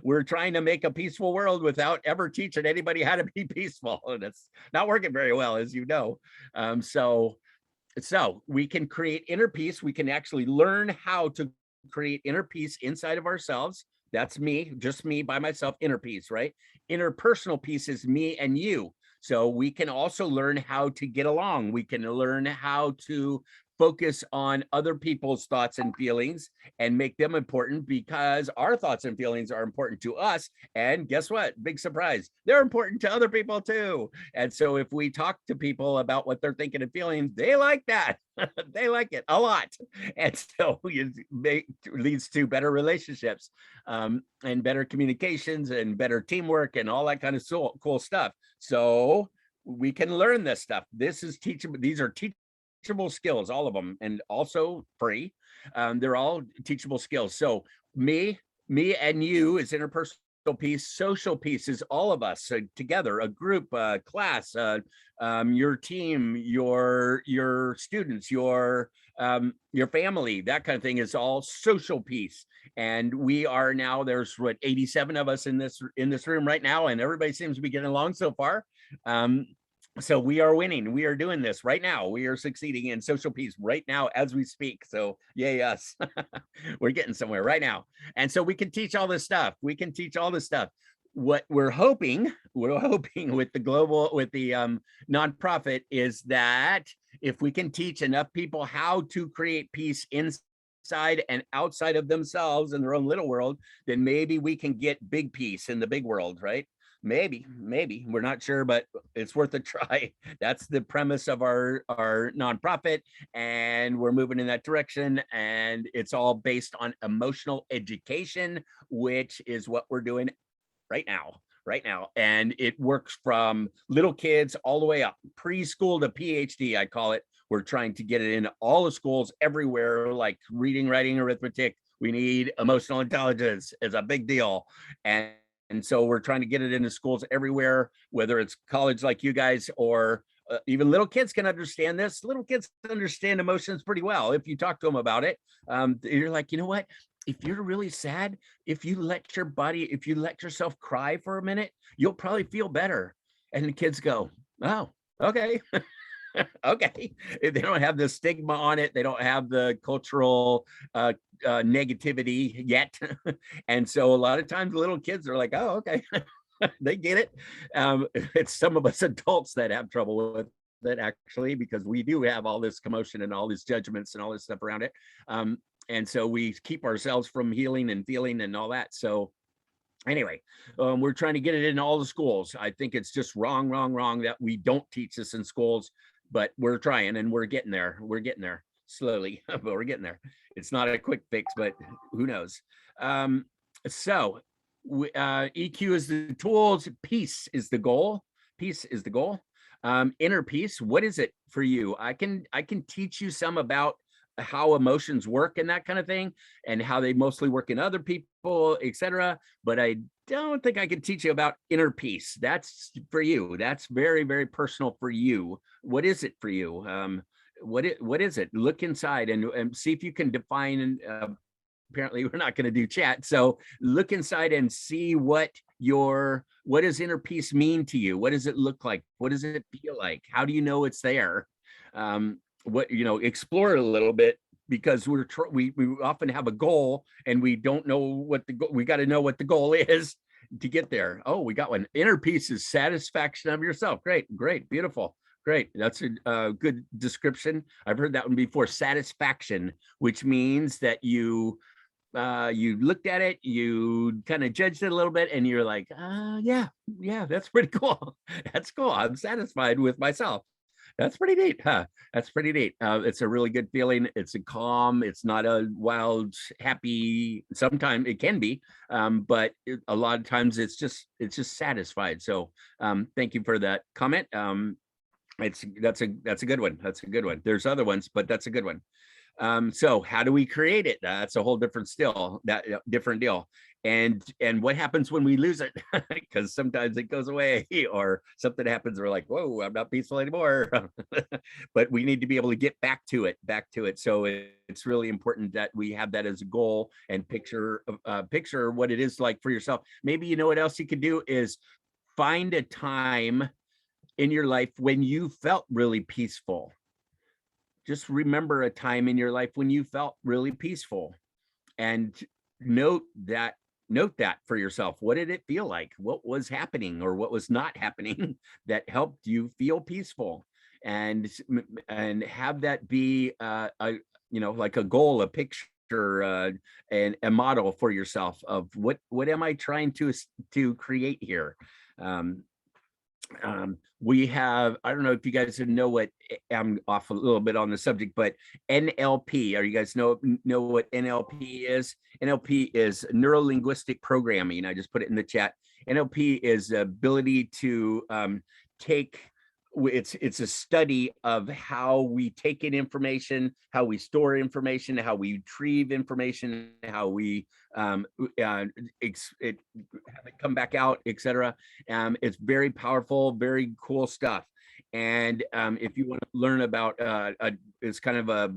We're trying to make a peaceful world without ever teaching anybody how to be peaceful. And it's not working very well, as you know. So we can create inner peace. We can actually learn how to create inner peace inside of ourselves. That's me, just me by myself, inner peace, right? Interpersonal peace is me and you. So we can also learn how to get along. We can learn how to focus on other people's thoughts and feelings and make them important, because our thoughts and feelings are important to us. And guess what? Big surprise, they're important to other people too. And so if we talk to people about what they're thinking and feeling, they like that. They like it a lot. And so it leads to better relationships, and better communications and better teamwork and all that kind of cool stuff. So we can learn this stuff. This is teachable. These are teachable skills, all of them, and also free. They're all teachable skills. So me and you is interpersonal peace. Social peace is all of us together, a group, class, your team, your students, your family, that kind of thing is all social peace. And we are now, there's 87 of us in this room right now, and everybody seems to be getting along so far. So we are winning. We are doing this right now. We are succeeding in social peace right now as we speak. So yay us. We're getting somewhere right now. And so we can teach all this stuff. What we're hoping with the nonprofit is that if we can teach enough people how to create peace inside and outside of themselves in their own little world, then maybe we can get big peace in the big world, right? maybe we're not sure, but it's worth a try. That's the premise of our nonprofit, and we're moving in that direction, and it's all based on emotional education, which is what we're doing right now. And it works from little kids all the way up, preschool to PhD, I call it. We're trying to get it into all the schools everywhere, like reading, writing, arithmetic. We need emotional intelligence. It's a big deal. And so we're trying to get it into schools everywhere, whether it's college like you guys, or even little kids can understand this. Little kids understand emotions pretty well. If you talk to them about it, you're like, you know what? If you're really sad, if you let yourself cry for a minute, you'll probably feel better. And the kids go, oh, okay. Okay. They don't have the stigma on it. They don't have the cultural negativity yet. And so a lot of times little kids are like, oh, okay. They get it. It's some of us adults that have trouble with it, actually, because we do have all this commotion and all these judgments and all this stuff around it. And so we keep ourselves from healing and feeling and all that. So anyway, we're trying to get it in all the schools. I think it's just wrong that we don't teach this in schools, but we're trying, and we're getting there. We're getting there slowly, but we're getting there. It's not a quick fix, but who knows? So EQ is the tools, peace is the goal. Peace is the goal. Inner peace, what is it for you? I can teach you some about how emotions work and that kind of thing, and how they mostly work in other people, etc. But I don't think I can teach you about inner peace. That's for you. That's very, very personal for you. What is it for you? What is it? Look inside and see if you can define. Apparently we're not going to do chat. So look inside and see what does inner peace mean to you? What does it look like? What does it feel like? How do you know it's there? Explore it a little bit, because we often have a goal and we don't know what we got to know what the goal is to get there. Oh, we got one. Inner peace is satisfaction of yourself. Great, beautiful. Great. That's a good description. I've heard that one before. Satisfaction, which means that you looked at it, you kind of judged it a little bit, and you're like, yeah, that's pretty cool. That's cool. I'm satisfied with myself. That's pretty neat, huh? That's pretty neat. It's a really good feeling. It's a calm. It's not a wild, happy. Sometimes it can be, but a lot of times it's just satisfied. So thank you for that comment. That's a good one. That's a good one. There's other ones, but that's a good one. So how do we create it? That's a whole different different deal. And what happens when we lose it? Because sometimes it goes away, or something happens. We're like, whoa, I'm not peaceful anymore. But we need to be able to get back to it. So it's really important that we have that as a goal, and picture what it is like for yourself. Maybe you know what else you could do is find a time in your life when you felt really peaceful. Just remember a time in your life when you felt really peaceful, and note that for yourself. What did it feel like? What was happening or what was not happening that helped you feel peaceful? And have that be like a goal, a picture, and a model for yourself of what am I trying to create here? We have, I don't know if you guys know what, I'm off a little bit on the subject, but NLP, are you guys know what NLP is? NLP is neuro-linguistic programming. I just put it in the chat. NLP is the ability to it's a study of how we take in information, how we store information, how we retrieve information, how we have it come back out, etc. It's very powerful, very cool stuff. And if you want to learn about it's kind of a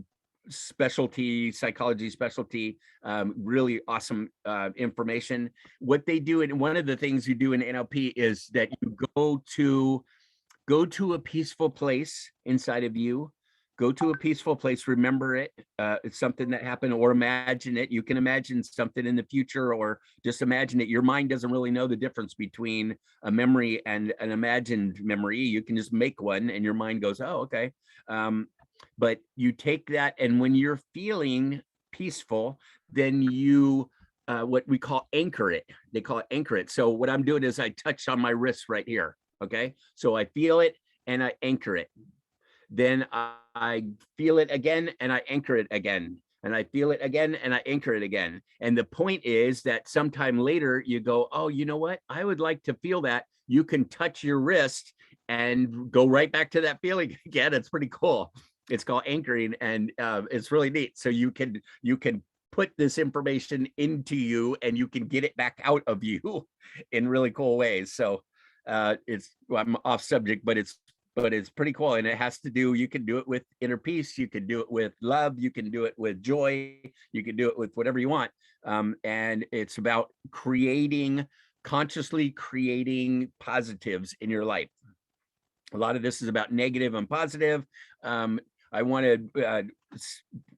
psychology specialty, really awesome information. What they do, and one of the things you do in NLP is that you go to a peaceful place inside of you. Go to a peaceful place, remember it. It's something that happened, or imagine it. You can imagine something in the future, or just imagine it. Your mind doesn't really know the difference between a memory and an imagined memory. You can just make one and your mind goes, oh, okay. But you take that, and when you're feeling peaceful, then you what we call anchor it. They call it anchor it. So what I'm doing is I touch on my wrist right here. Okay. So I feel it and I anchor it. Then I feel it again and I anchor it again. And I feel it again and I anchor it again. And the point is that sometime later you go, oh, you know what? I would like to feel that. You can touch your wrist and go right back to that feeling again. It's pretty cool. It's called anchoring, and it's really neat. So you can put this information into you and you can get it back out of you in really cool ways. So well, I'm off subject, but it's pretty cool. And it has to do, you can do it with inner peace, you can do it with love, you can do it with joy, you can do it with whatever you want. And it's about consciously creating positives in your life. A lot of this is about negative and positive. I want to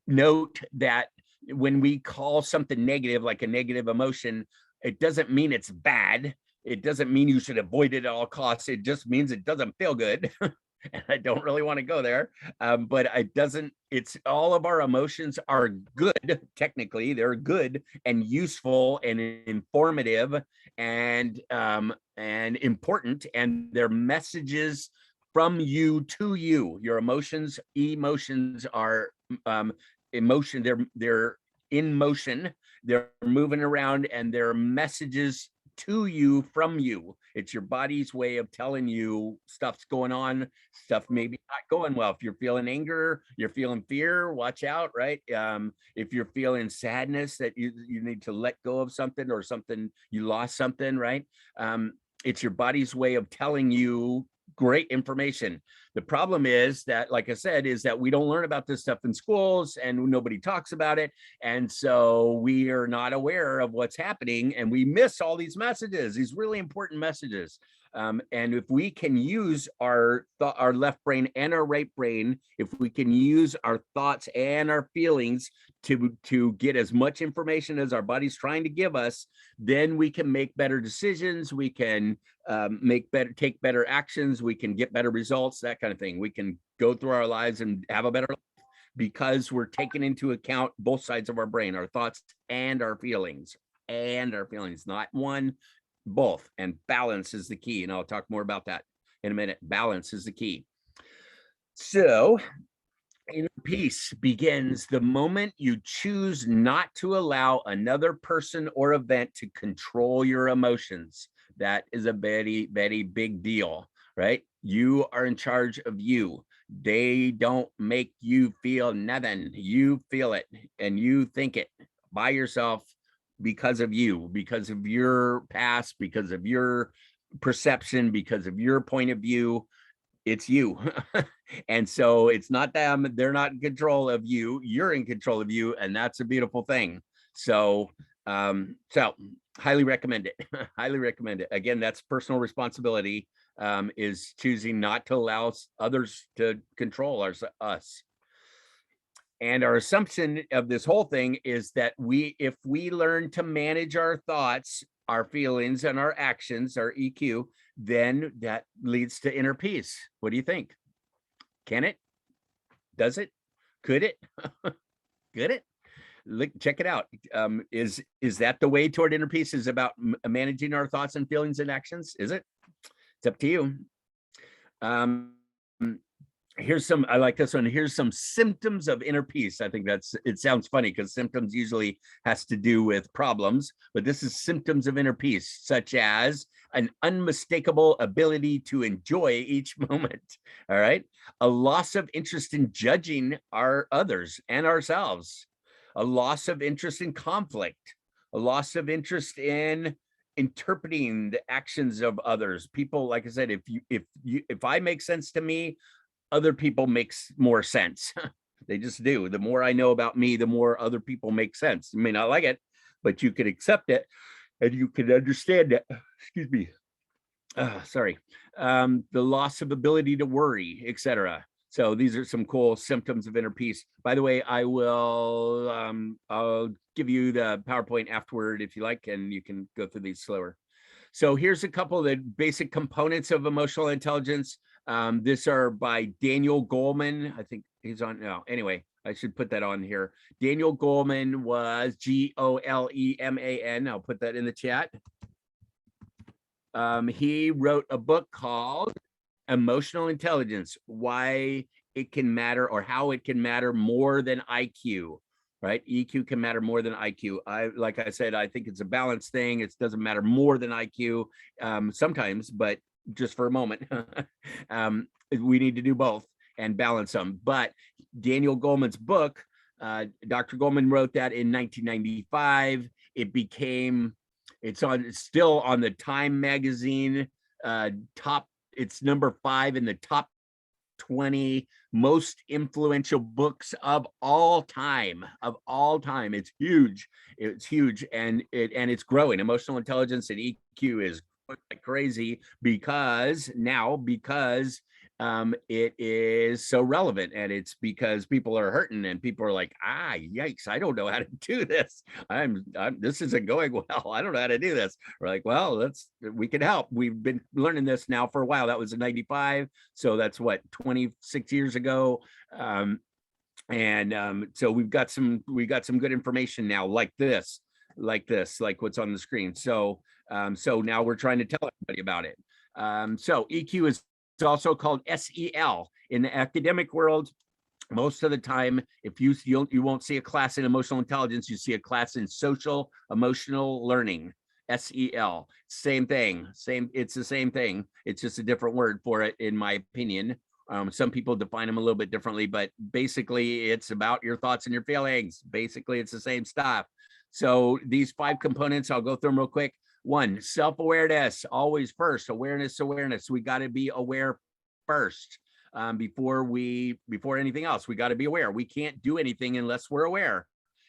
note that when we call something negative, like a negative emotion, it doesn't mean it's bad. It doesn't mean you should avoid it at all costs. It just means it doesn't feel good. And I don't really want to go there. But it's all of our emotions are good. Technically, they're good and useful and informative and important. And they're messages from you to you. Your emotions are emotion. They're in motion. They're moving around and they're messages to you from you. It's your body's way of telling you stuff's going on, stuff maybe not going well. If you're feeling anger, you're feeling fear, watch out, right? If you're feeling sadness that you need to let go of something, or something, you lost something, right? It's your body's way of telling you great information. The problem is that, like I said, is that we don't learn about this stuff in schools and nobody talks about it. And so we are not aware of what's happening and we miss all these messages, these really important messages. And if we can use our left brain and our right brain, if we can use our thoughts and our feelings to get as much information as our body's trying to give us, then we can make better decisions. We can take better actions. We can get better results, that kind of thing. We can go through our lives and have a better life because we're taking into account both sides of our brain, our thoughts and our feelings, not one, both. And balance is the key. And I'll talk more about that in a minute. Balance is the key. So inner peace begins the moment you choose not to allow another person or event to control your emotions. That is a very, very big deal, right? You are in charge of you. They don't make you feel nothing. You feel it and you think it by yourself because of you, because of your past, because of your perception, because of your point of view. It's you. And so it's not them. They're not in control of you. You're in control of you. And that's a beautiful thing. So highly recommend it. Highly recommend it. Again, that's personal responsibility, is choosing not to allow others to control us. And our assumption of this whole thing is that if we learn to manage our thoughts, our feelings, and our actions, our EQ, then that leads to inner peace. What do you think? Can it? Does it? Could it? Could it? Look, check it out. Is that the way toward inner peace? Is about managing our thoughts and feelings and actions? Is it? It's up to you. I like this one. Here's some symptoms of inner peace. I think it sounds funny because symptoms usually has to do with problems, but this is symptoms of inner peace, such as an unmistakable ability to enjoy each moment. All right. A loss of interest in judging our others and ourselves, a loss of interest in conflict, a loss of interest in interpreting the actions of others. People, like I said, if I make sense to me, other people makes more sense. They just do. The more I know about me, the more other people make sense. You may not like it, but you can accept it and you can understand it. Excuse me. Sorry. The loss of ability to worry, etc. So these are some cool symptoms of inner peace. By the way, I'll give you the PowerPoint afterward if you like, and you can go through these slower. So here's a couple of the basic components of emotional intelligence. These are by Daniel Goleman. I think he's on now. Anyway, I should put that on here. Daniel Goleman was Goleman. I'll put that in the chat. He wrote a book called Emotional Intelligence, Why It Can Matter, or How It Can Matter More Than IQ, right? EQ can matter more than IQ. Like I said, I think it's a balance thing. It doesn't matter more than IQ sometimes, but just for a moment, we need to do both and balance them. But Daniel Goleman's book, Dr. Goleman wrote that in 1995. It's still on the Time magazine top. It's number 5 in the top 20 most influential books of all time. It's huge. It's huge, and it's growing. Emotional intelligence and EQ is like crazy because it is so relevant, and it's because people are hurting and people are like, yikes, I don't know how to do this. This isn't going well. I don't know how to do this. We're like, well, we can help. We've been learning this now for a while. That was in 95. So that's what, 26 years ago. So we've got some good information now, like what's on the screen. So now we're trying to tell everybody about it. So EQ is also called SEL in the academic world. Most of the time, if you won't see a class in emotional intelligence, you see a class in social emotional learning. SEL, same thing. It's the same thing. It's just a different word for it, in my opinion. Some people define them a little bit differently, but basically it's about your thoughts and your feelings. Basically, it's the same stuff. So these 5 components, I'll go through them real quick. 1, self-awareness, always first. Awareness. We got to be aware first before anything else. We got to be aware. We can't do anything unless we're aware.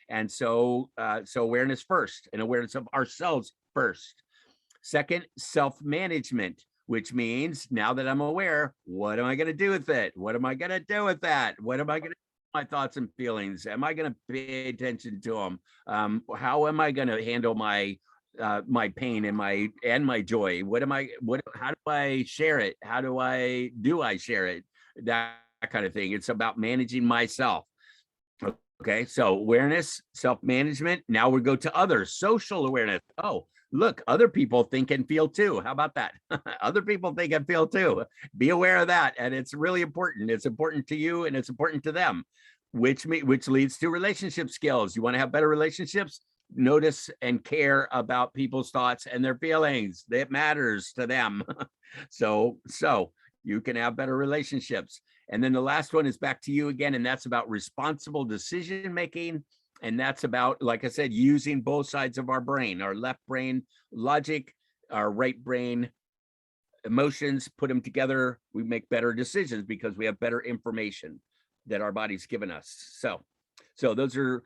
And so awareness first, and awareness of ourselves first. Second, self-management, which means now that I'm aware, what am I going to do with it? What am I going to do with that? What am I going to do with my thoughts and feelings? Am I going to pay attention to them? How am I going to handle my pain and my joy? How do I share it? How do I share it? That kind of thing. It's about managing myself. Okay, so awareness, self-management. Now we go to others, social awareness. Oh, look, other people think and feel too. How about that? Other people think and feel too. Be aware of that. And it's really important. It's important to you and it's important to them, which leads to relationship skills. You want to have better relationships? Notice and care about people's thoughts and their feelings. It matters to them. So you can have better relationships. And then the last one is back to you again, and that's about responsible decision making. And that's about, like I said, using both sides of our brain, our left brain logic, our right brain emotions, put them together. We make better decisions because we have better information that our body's given us. So those are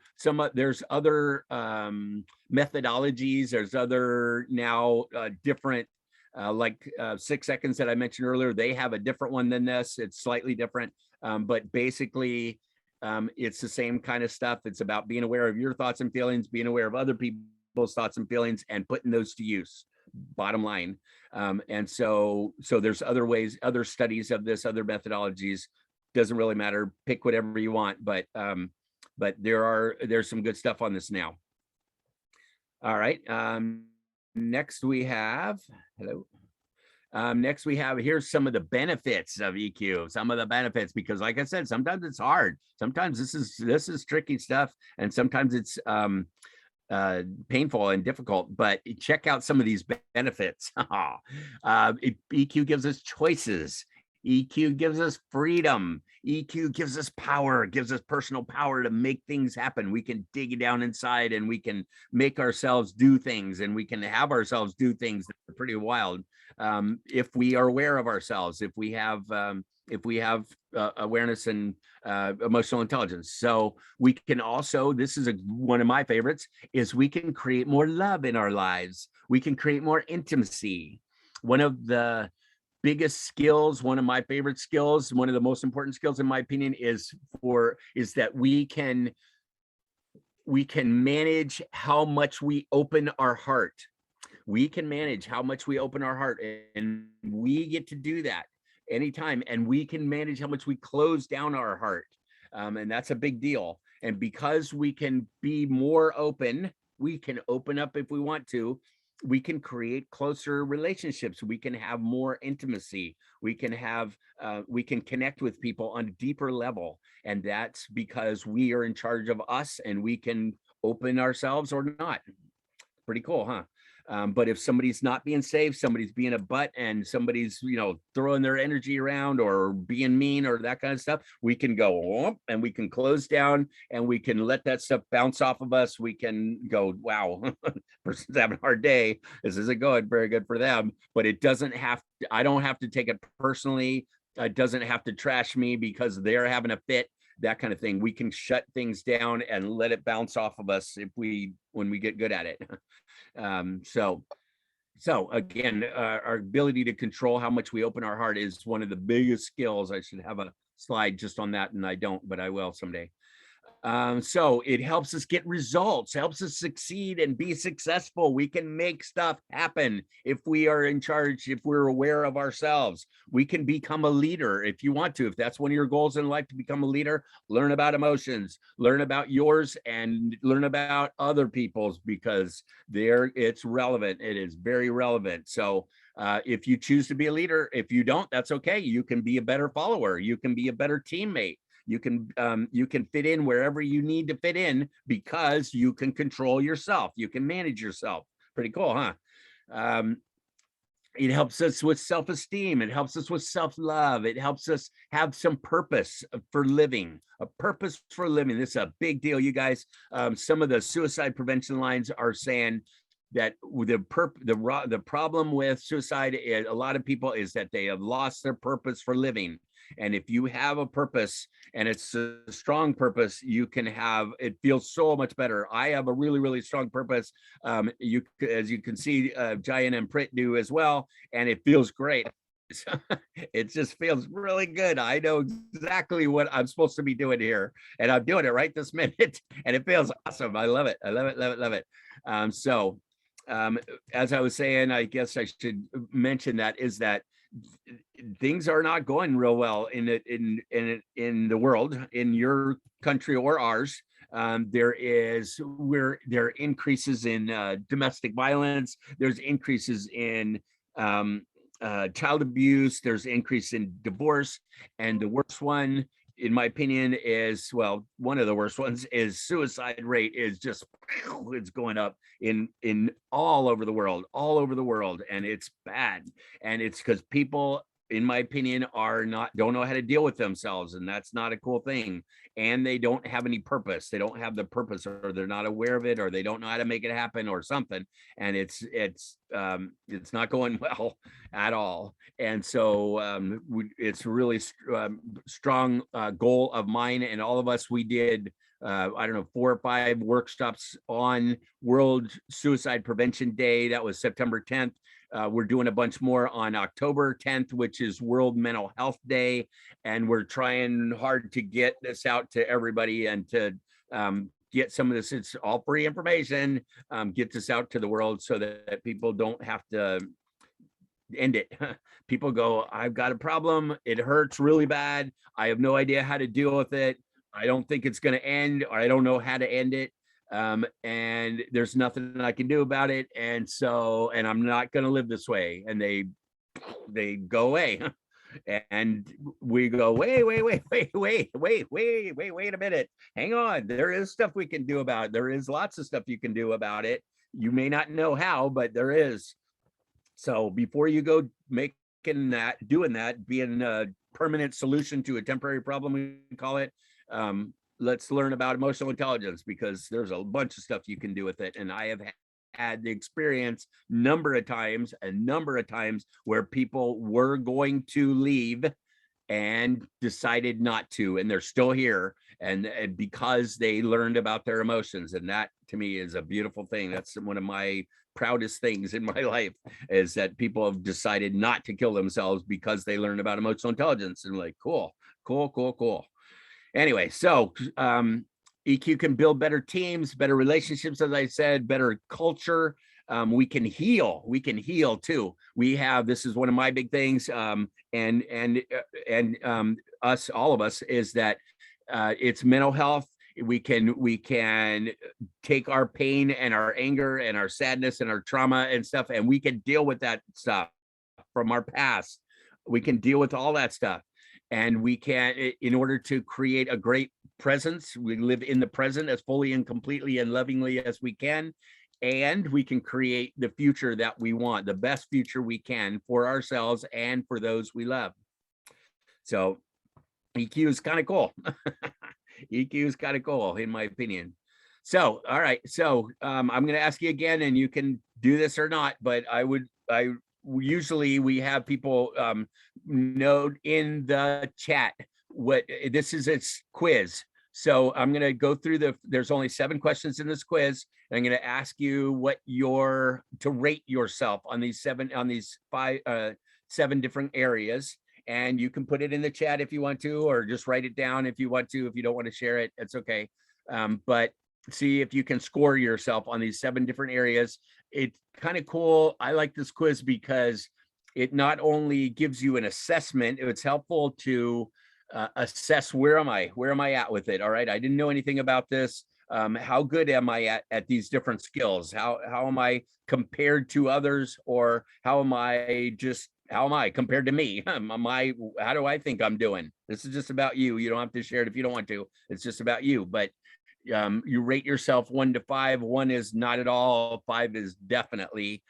there's other methodologies. There's other now different, 6 seconds that I mentioned earlier. They have a different one than this. It's slightly different, but basically it's the same kind of stuff. It's about being aware of your thoughts and feelings, being aware of other people's thoughts and feelings, and putting those to use. Bottom line. And so there's other ways, other studies of this, other methodologies. Doesn't really matter. Pick whatever you want, but there's some good stuff on this now. All right. Next we have, here's some of the benefits of EQ, some of the benefits, because like I said, sometimes it's hard. Sometimes this is tricky stuff, and sometimes it's painful and difficult, but check out some of these benefits. EQ gives us choices. EQ gives us freedom. EQ gives us power, gives us personal power to make things happen. We can dig down inside and we can make ourselves do things, and we can have ourselves do things that are pretty wild. If we are aware of ourselves, if we have awareness and emotional intelligence. So we can also, this is one of my favorites, is we can create more love in our lives. We can create more intimacy. One of the biggest skills, one of my favorite skills, one of the most important skills in my opinion is that we can manage how much we open our heart. We can manage how much we open our heart, and we get to do that anytime. And we can manage how much we close down our heart. And that's a big deal. And because we can be more open, we can open up if we want to, we can create closer relationships. We can have more intimacy. We can have, we can connect with people on a deeper level. And that's because we are in charge of us and we can open ourselves or not. Pretty cool, huh? But if somebody's not being safe, somebody's being a butt, and somebody's, you know, throwing their energy around or being mean or that kind of stuff, we can go whoop, and we can close down and we can let that stuff bounce off of us. We can go, wow, person's having a hard day. This isn't good, very good for them. But it doesn't have to, I don't have to take it personally. It doesn't have to trash me because they're having a fit, that kind of thing. We can shut things down and let it bounce off of us when we get good at it. So again, our ability to control how much we open our heart is one of the biggest skills. I should have a slide just on that, and I don't, but I will someday. So it helps us get results, helps us succeed and be successful. We can make stuff happen if we are in charge, if we're aware of ourselves. We can become a leader if you want to. If that's one of your goals in life, to become a leader, learn about emotions, learn about yours, and learn about other people's, because it's relevant. It is very relevant. So if you choose to be a leader, if you don't, that's okay. You can be a better follower. You can be a better teammate. You can fit in wherever you need to fit in because you can control yourself. You can manage yourself. Pretty cool, huh? It helps us with self-esteem. It helps us with self-love. It helps us have some purpose for living, a purpose for living. This is a big deal, you guys. Some of the suicide prevention lines are saying that the problem with suicide is a lot of people is that they have lost their purpose for living. And if you have a purpose and it's a strong purpose, you can have, it feels so much better. I have a really, really strong purpose. As you can see, Jayan and Prit do as well. And it feels great. It just feels really good. I know exactly what I'm supposed to be doing here, and I'm doing it right this minute. And it feels awesome. I love it. I love it, love it, love it. As I was saying, I guess I should mention that is that things are not going real well in the world, in your country or ours. There are increases in domestic violence. There's increases in child abuse. There's increase in divorce, and the worst one, in my opinion, is, well, one of the worst ones is suicide rate is just, it's going up in all over the world, and it's bad. And it's because people, in my opinion, don't know how to deal with themselves, and that's not a cool thing. And they don't have any purpose. They don't have the purpose, or they're not aware of it, or they don't know how to make it happen, or something. And it's not going well at all. And so it's really strong goal of mine and all of us. We did I don't know, 4 or 5 workshops on World Suicide Prevention Day. That was September 10th. We're doing a bunch more on October 10th, which is World Mental Health Day. And we're trying hard to get this out to everybody and to get some of this, it's all free information, get this out to the world so that people don't have to end it. People go, I've got a problem. It hurts really bad. I have no idea how to deal with it. I don't think it's going to end, or I don't know how to end it. And there's nothing I can do about it. And I'm not going to live this way. And they go away. And we go, wait a minute. Hang on. There is stuff we can do about it. There is lots of stuff you can do about it. You may not know how, but there is. So before you go doing that, being a permanent solution to a temporary problem, we call it, let's learn about emotional intelligence, because there's a bunch of stuff you can do with it. And I have had the experience a number of times where people were going to leave and decided not to, and they're still here, and because they learned about their emotions. And that, to me, is a beautiful thing. That's one of my proudest things in my life, is that people have decided not to kill themselves because they learned about emotional intelligence. And like, cool. Anyway, so EQ can build better teams, better relationships, as I said, better culture. We can heal too. This is one of my big things, and all of us, is that It's mental health. We can take our pain and our anger and our sadness and our trauma and stuff, and we can deal with that stuff from our past. We can deal with all that stuff, and we can, in order to create a great presence, we live in the present as fully and completely and lovingly as we can, and we can create the future that we want, the best future we can for ourselves and for those we love. So EQ is kind of cool. EQ is kind of cool, in my opinion. So, all right. So I'm going to ask you again, and you can do this or not, but usually we have people note in the chat what this is. It's quiz. So I'm going to go through there's only 7 questions in this quiz. And I'm going to ask you to rate yourself on these 7 different areas. And you can put it in the chat if you want to, or just write it down if you want to. If you don't want to share it, it's okay. But see if you can score yourself on these 7 different areas. It's kind of cool. I like this quiz because it not only gives you an assessment, it's helpful to assess where am I at with it. All right. I didn't know anything about this. How good am I at these different skills? How am I compared to others, or how am I compared to me? How do I think I'm doing? This is just about you. You don't have to share it if you don't want to. It's just about you. But you rate yourself 1 to 5. 1 is not at all. 5 is definitely.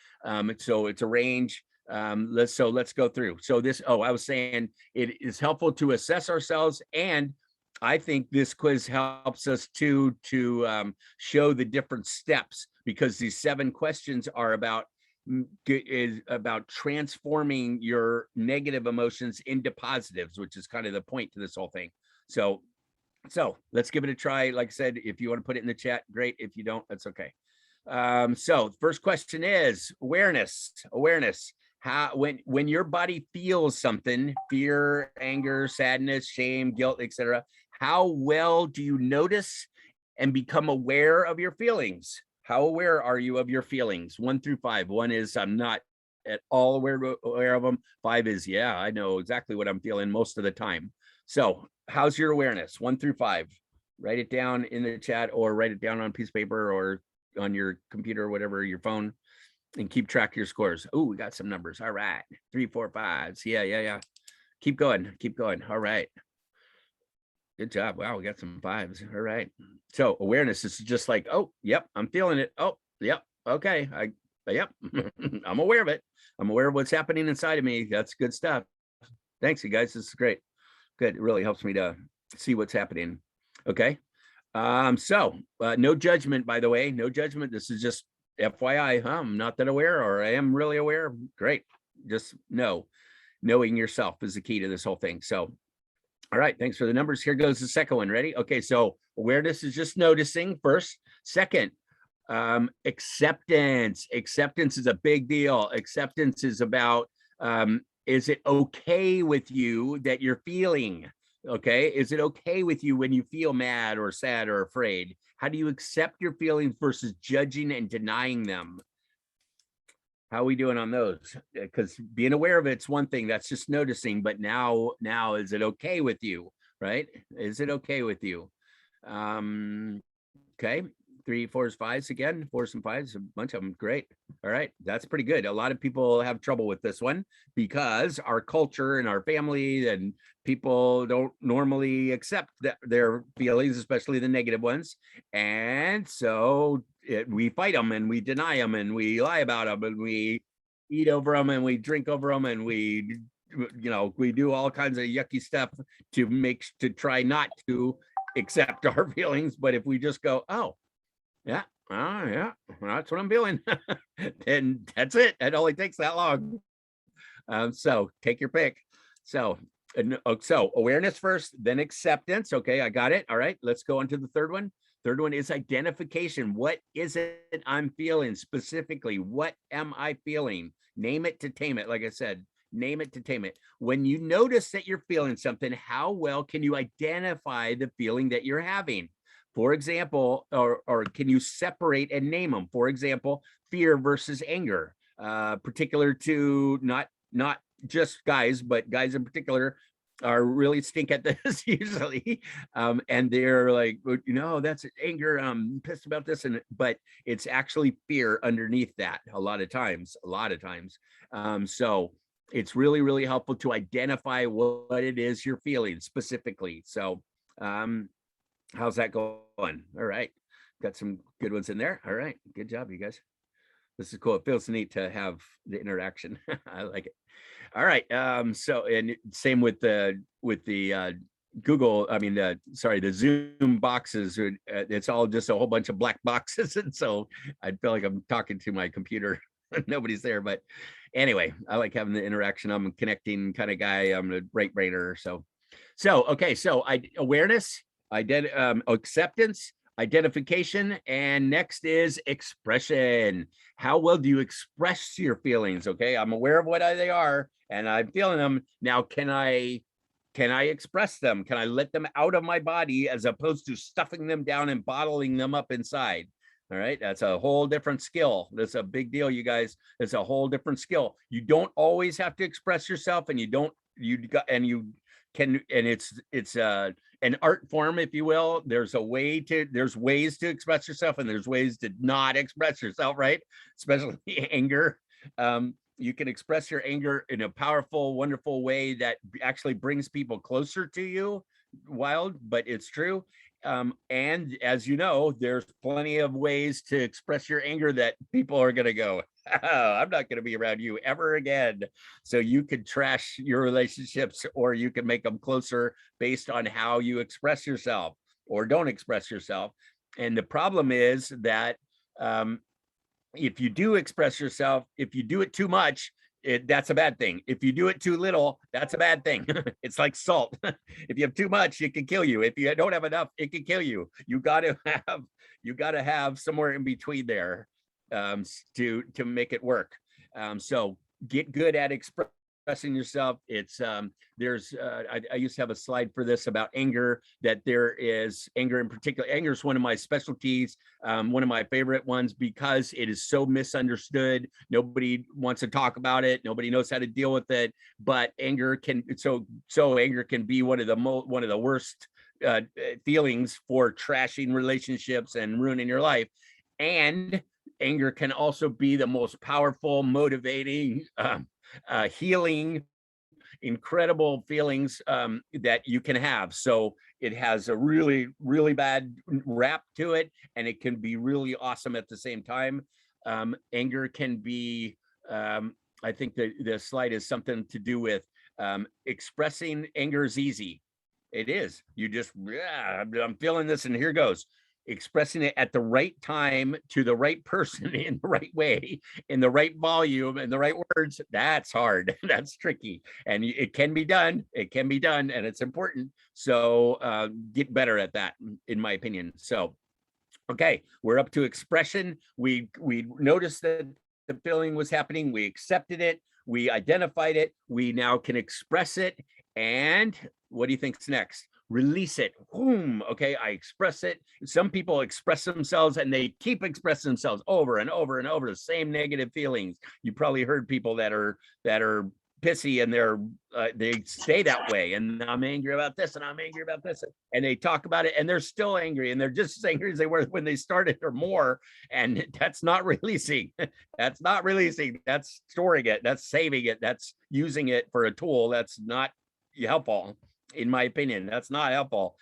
So it's a range. Let's go through. So I was saying it is helpful to assess ourselves, and I think this quiz helps us to show the different steps, because these 7 questions are about transforming your negative emotions into positives, which is kind of the point to this whole thing. So let's give it a try. Like I said, if you want to put it in the chat, great. If you don't, that's okay. So the first question is awareness. How, when your body feels something, fear, anger, sadness, shame, guilt, etc., how well do you notice and become aware of your feelings? How aware are you of your feelings? 1 through 5. 1 is I'm not at all aware of them. 5 is, yeah, I know exactly what I'm feeling most of the time. So how's your awareness? 1 through 5. Write it down in the chat, or write it down on a piece of paper or on your computer or whatever, your phone, and keep track of your scores. Oh, we got some numbers. All right. 3, 4, 5. Yeah. Keep going. All right. Good job. Wow, we got some 5s. All right. So awareness is just like, oh, yep, I'm feeling it. Oh, yep. Okay. Yep. I'm aware of it. I'm aware of what's happening inside of me. That's good stuff. Thanks, you guys. This is great. Good. It really helps me to see what's happening. Okay. No judgment, by the way. No judgment. This is just FYI. I'm not that aware, or I am really aware. Great. Just knowing yourself is the key to this whole thing. So, all right, thanks for the numbers. Here goes the second one. Ready? Okay, so awareness is just noticing first. Second, acceptance. Acceptance is a big deal. Acceptance is about, is it okay with you that you're feeling? Okay, is it okay with you when you feel mad or sad or afraid? How do you accept your feelings versus judging and denying them? How are we doing on those? Because being aware of it's one thing, that's just noticing, but now is it okay with you, right? Is it okay with you? Okay, 3, 4s, 5s again, 4s and 5s, a bunch of them. Great. All right, that's pretty good. A lot of people have trouble with this one because our culture and our family and people don't normally accept their feelings, especially the negative ones. And so we fight them, and we deny them, and we lie about them, and we eat over them, and we drink over them, and we do all kinds of yucky stuff to try not to accept our feelings. But if we just go, oh yeah, that's what I'm feeling, then that's it. It only takes that long. So take your pick. So awareness first, then acceptance. Okay, I got it. All right, let's go on to the third one. Third one is identification. What is it I'm feeling specifically? What am I feeling? Name it to tame it. Like I said, name it to tame it. When you notice that you're feeling something, how well can you identify the feeling that you're having? For example, or can you separate and name them? For example, fear versus anger, particular to not just guys, but guys in particular. are really stink at this usually. And they're like, that's anger. I'm pissed about this. But it's actually fear underneath that a lot of times. So it's really, really helpful to identify what it is you're feeling specifically. So how's that going? All right. Got some good ones in there. All right. Good job, you guys. This is cool. It feels neat to have the interaction. I like it. All right. So, and same with the Google, the Zoom boxes. It's all just a whole bunch of black boxes. And so I feel like I'm talking to my computer. Nobody's there. But anyway, I like having the interaction. I'm a connecting kind of guy. I'm a right brainer. So okay. So awareness, acceptance, identification, and next is expression. How well do you express your feelings? Okay, I'm aware of what they are and I'm feeling them. Now, can I express them? Can I let them out of my body as opposed to stuffing them down and bottling them up inside? All right, that's a whole different skill. That's a big deal, you guys. It's a whole different skill. You don't always have to express yourself, and it's an art form, if you will. There's ways to express yourself, and there's ways to not express yourself, right? Especially anger. You can express your anger in a powerful, wonderful way that actually brings people closer to you. Wild, but it's true. And as you know, there's plenty of ways to express your anger that people are going to go, I'm not going to be around you ever again. So you could trash your relationships, or you can make them closer based on how you express yourself or don't express yourself. And the problem is that if you do express yourself, if you do it too much, that's a bad thing. If you do it too little, that's a bad thing. It's like salt. If you have too much, it can kill you. If you don't have enough, it can kill you. You got to have somewhere in between there to make it work. So get good at expressing yourself. It's I used to have a slide for this about anger, that there is anger in particular. Anger is one of my specialties, one of my favorite ones, because it is so misunderstood. Nobody wants to talk about it. Nobody knows how to deal with it. But anger can anger can be one of the worst feelings for trashing relationships and ruining your life. And anger can also be the most powerful, motivating, healing, incredible feelings that you can have. So it has a really, really bad rap to it, and it can be really awesome at the same time. Anger can be, I think the slide is something to do with expressing anger is easy. It is. You just, I'm feeling this, and here goes. Expressing it at the right time to the right person in the right way, in the right volume, and the right words, that's hard. That's tricky. And it can be done. It can be done, and it's important. So get better at that, in my opinion. So, okay, we're up to expression. We noticed that the feeling was happening. We accepted it. We identified it. We now can express it. And what do you think's next? Release it. Boom. Okay, I express it. Some people express themselves, and they keep expressing themselves over and over and over, the same negative feelings. You probably heard people that are pissy, and they stay that way. And I'm angry about this, and I'm angry about this, and they talk about it, and they're still angry, and they're just as angry as they were when they started, or more. And that's not releasing. That's not releasing. That's storing it. That's saving it. That's using it for a tool. That's not helpful. In my opinion, that's not helpful.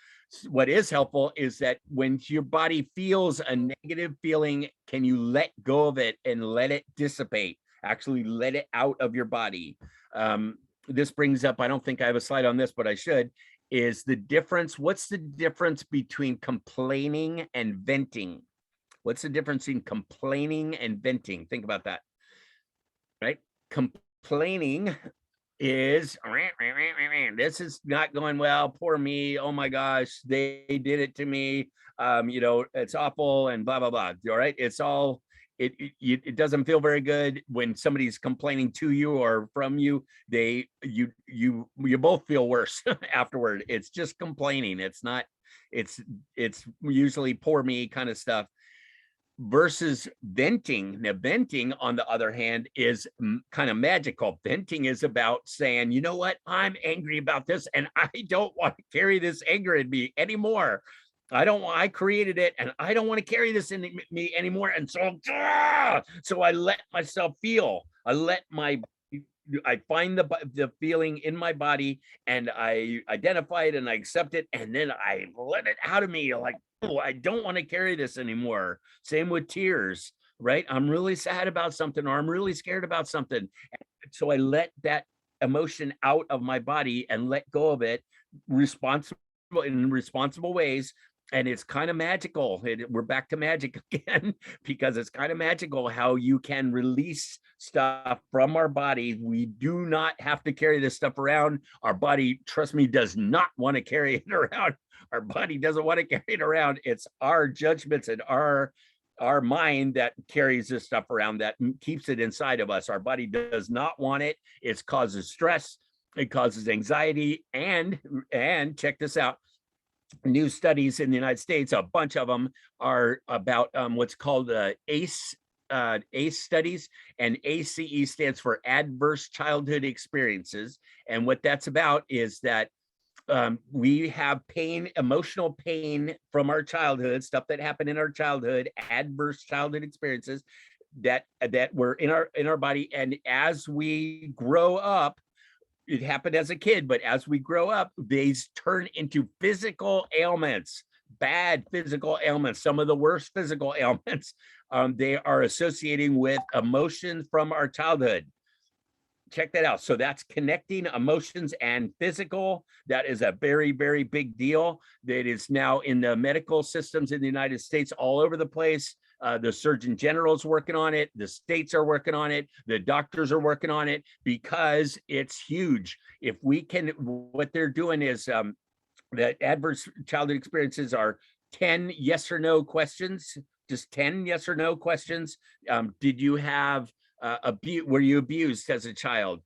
What is helpful is that when your body feels a negative feeling, can you let go of it and let it dissipate? Actually let it out of your body. This brings up, I don't think I have a slide on this, but I should, is the difference. What's the difference between complaining and venting? What's the difference in complaining and venting? Think about that, right? Complaining is, this is not going well, poor me, oh my gosh, they did it to me, it's awful, and blah blah blah. All right, it's all, it doesn't feel very good when somebody's complaining to you or from you. You both feel worse afterward. It's just complaining. It's not, it's usually poor me kind of stuff. versus venting. Now, venting, on the other hand, is kind of magical. Venting is about saying, you know what, I'm angry about this and I don't want to carry this anger in me anymore. I created it and I don't want to carry this in me anymore. And so I let myself feel. I find the feeling in my body and I identify it and I accept it, and then I let it out of me, like, oh, I don't want to carry this anymore. Same with tears, right? I'm really sad about something, or I'm really scared about something. So I let that emotion out of my body and let go of it in responsible ways. And it's kind of magical. We're back to magic again, because it's kind of magical how you can release stuff from our body. We do not have to carry this stuff around. Our body, trust me, does not want to carry it around. Our body doesn't want to carry it around. It's our judgments and our mind that carries this stuff around, that keeps it inside of us. Our body does not want it. It causes stress. It causes anxiety. And check this out. New studies in the United States, a bunch of them are about what's called ACE studies, and ACE stands for Adverse Childhood Experiences. And what that's about is that we have pain, emotional pain from our childhood, stuff that happened in our childhood, adverse childhood experiences that were in our body. And as we grow up, it happened as a kid, but as we grow up, these turn into physical ailments, bad physical ailments. Some of the worst physical ailments, they are associating with emotions from our childhood. Check that out. So that's connecting emotions and physical. That is a very, very big deal. That is now in the medical systems in the United States all over the place. The Surgeon General is working on it. The states are working on it. The doctors are working on it, because it's huge. If we can, what they're doing is that adverse childhood experiences are 10 yes or no questions, just 10 yes or no questions. Did you have were you abused as a child?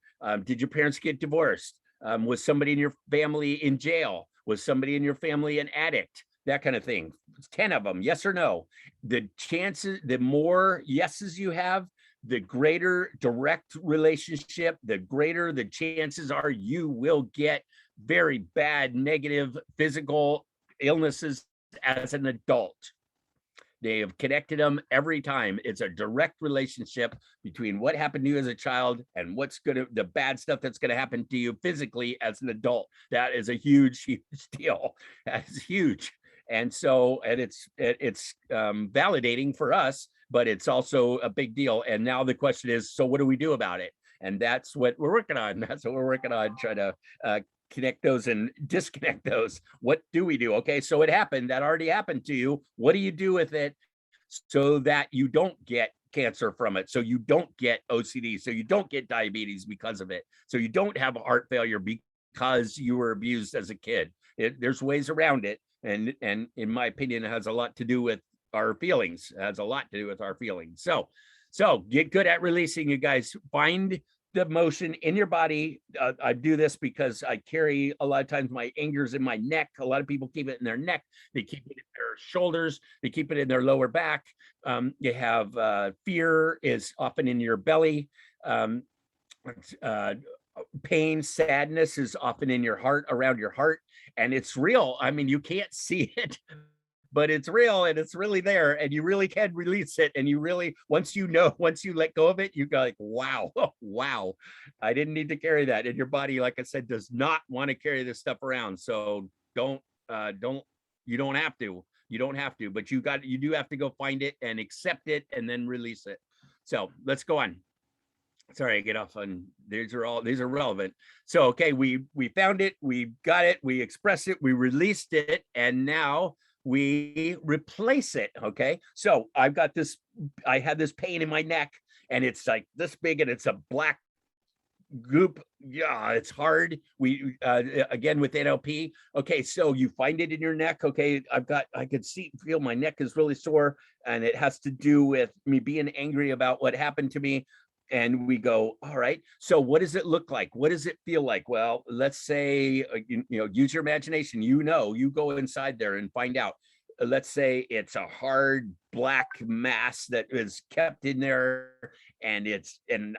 Did your parents get divorced? Was somebody in your family in jail? Was somebody in your family an addict? That kind of thing. 10 of them, yes or no. The chances, the more yeses you have, the greater direct relationship, the greater the chances are you will get very bad negative physical illnesses as an adult. They have connected them every time. It's a direct relationship between what happened to you as a child and the bad stuff that's going to happen to you physically as an adult. That is a huge, huge deal. That's huge. And so, and it's validating for us, but it's also a big deal. And now the question is, so what do we do about it? And that's what we're working on. That's what we're working on, trying to connect those and disconnect those. What do we do? Okay, so it happened. That already happened to you. What do you do with it so that you don't get cancer from it, so you don't get OCD, so you don't get diabetes because of it, so you don't have heart failure because you were abused as a kid? There's ways around it. And in my opinion, it has a lot to do with our feelings. It has a lot to do with our feelings. So get good at releasing, you guys. Find the motion in your body. I do this because I carry a lot of times my anger's in my neck. A lot of people keep it in their neck. They keep it in their shoulders. They keep it in their lower back. You have fear is often in your belly. Pain, sadness is often in your heart, around your heart, and it's real. I mean, you can't see it, but it's real and it's really there, and you really can release it. And you really, once you let go of it, you go like, wow, wow, I didn't need to carry that. And your body, like I said, does not want to carry this stuff around. So you don't have to, but you do have to go find it and accept it and then release it. So let's go on. Sorry, I get off on these are relevant. So, okay, we found it, we got it, we expressed it, we released it, and now we replace it. Okay, so I had this pain in my neck, and it's like this big, and it's a black goop. Yeah, it's hard. We again with NLP. Okay, so you find it in your neck. Okay, I could feel my neck is really sore, and it has to do with me being angry about what happened to me. And we go, all right, so what does it look like? What does it feel like? Well, let's say, use your imagination. You go inside there and find out. let's say it's a hard black mass that is kept in there, and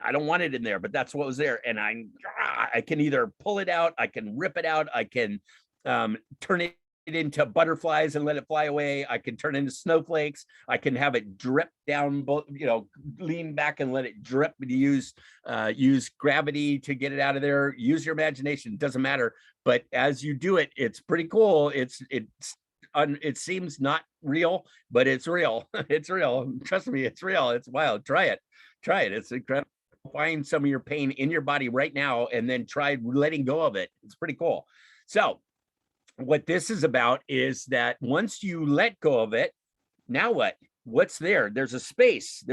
I don't want it in there, but that's what was there. And I can either pull it out, I can rip it out, I can turn it into butterflies and let it fly away. I can turn into snowflakes. I can have it drip down, lean back and let it drip. Use gravity to get it out of there. Use your imagination. It doesn't matter. But as you do it, it's pretty cool. It seems not real, but it's real. It's real. Trust me, it's real. It's wild. Try it. It's incredible. Find some of your pain in your body right now, and then try letting go of it. It's pretty cool. So what this is about is that once you let go of it, now what? What's there? There's a space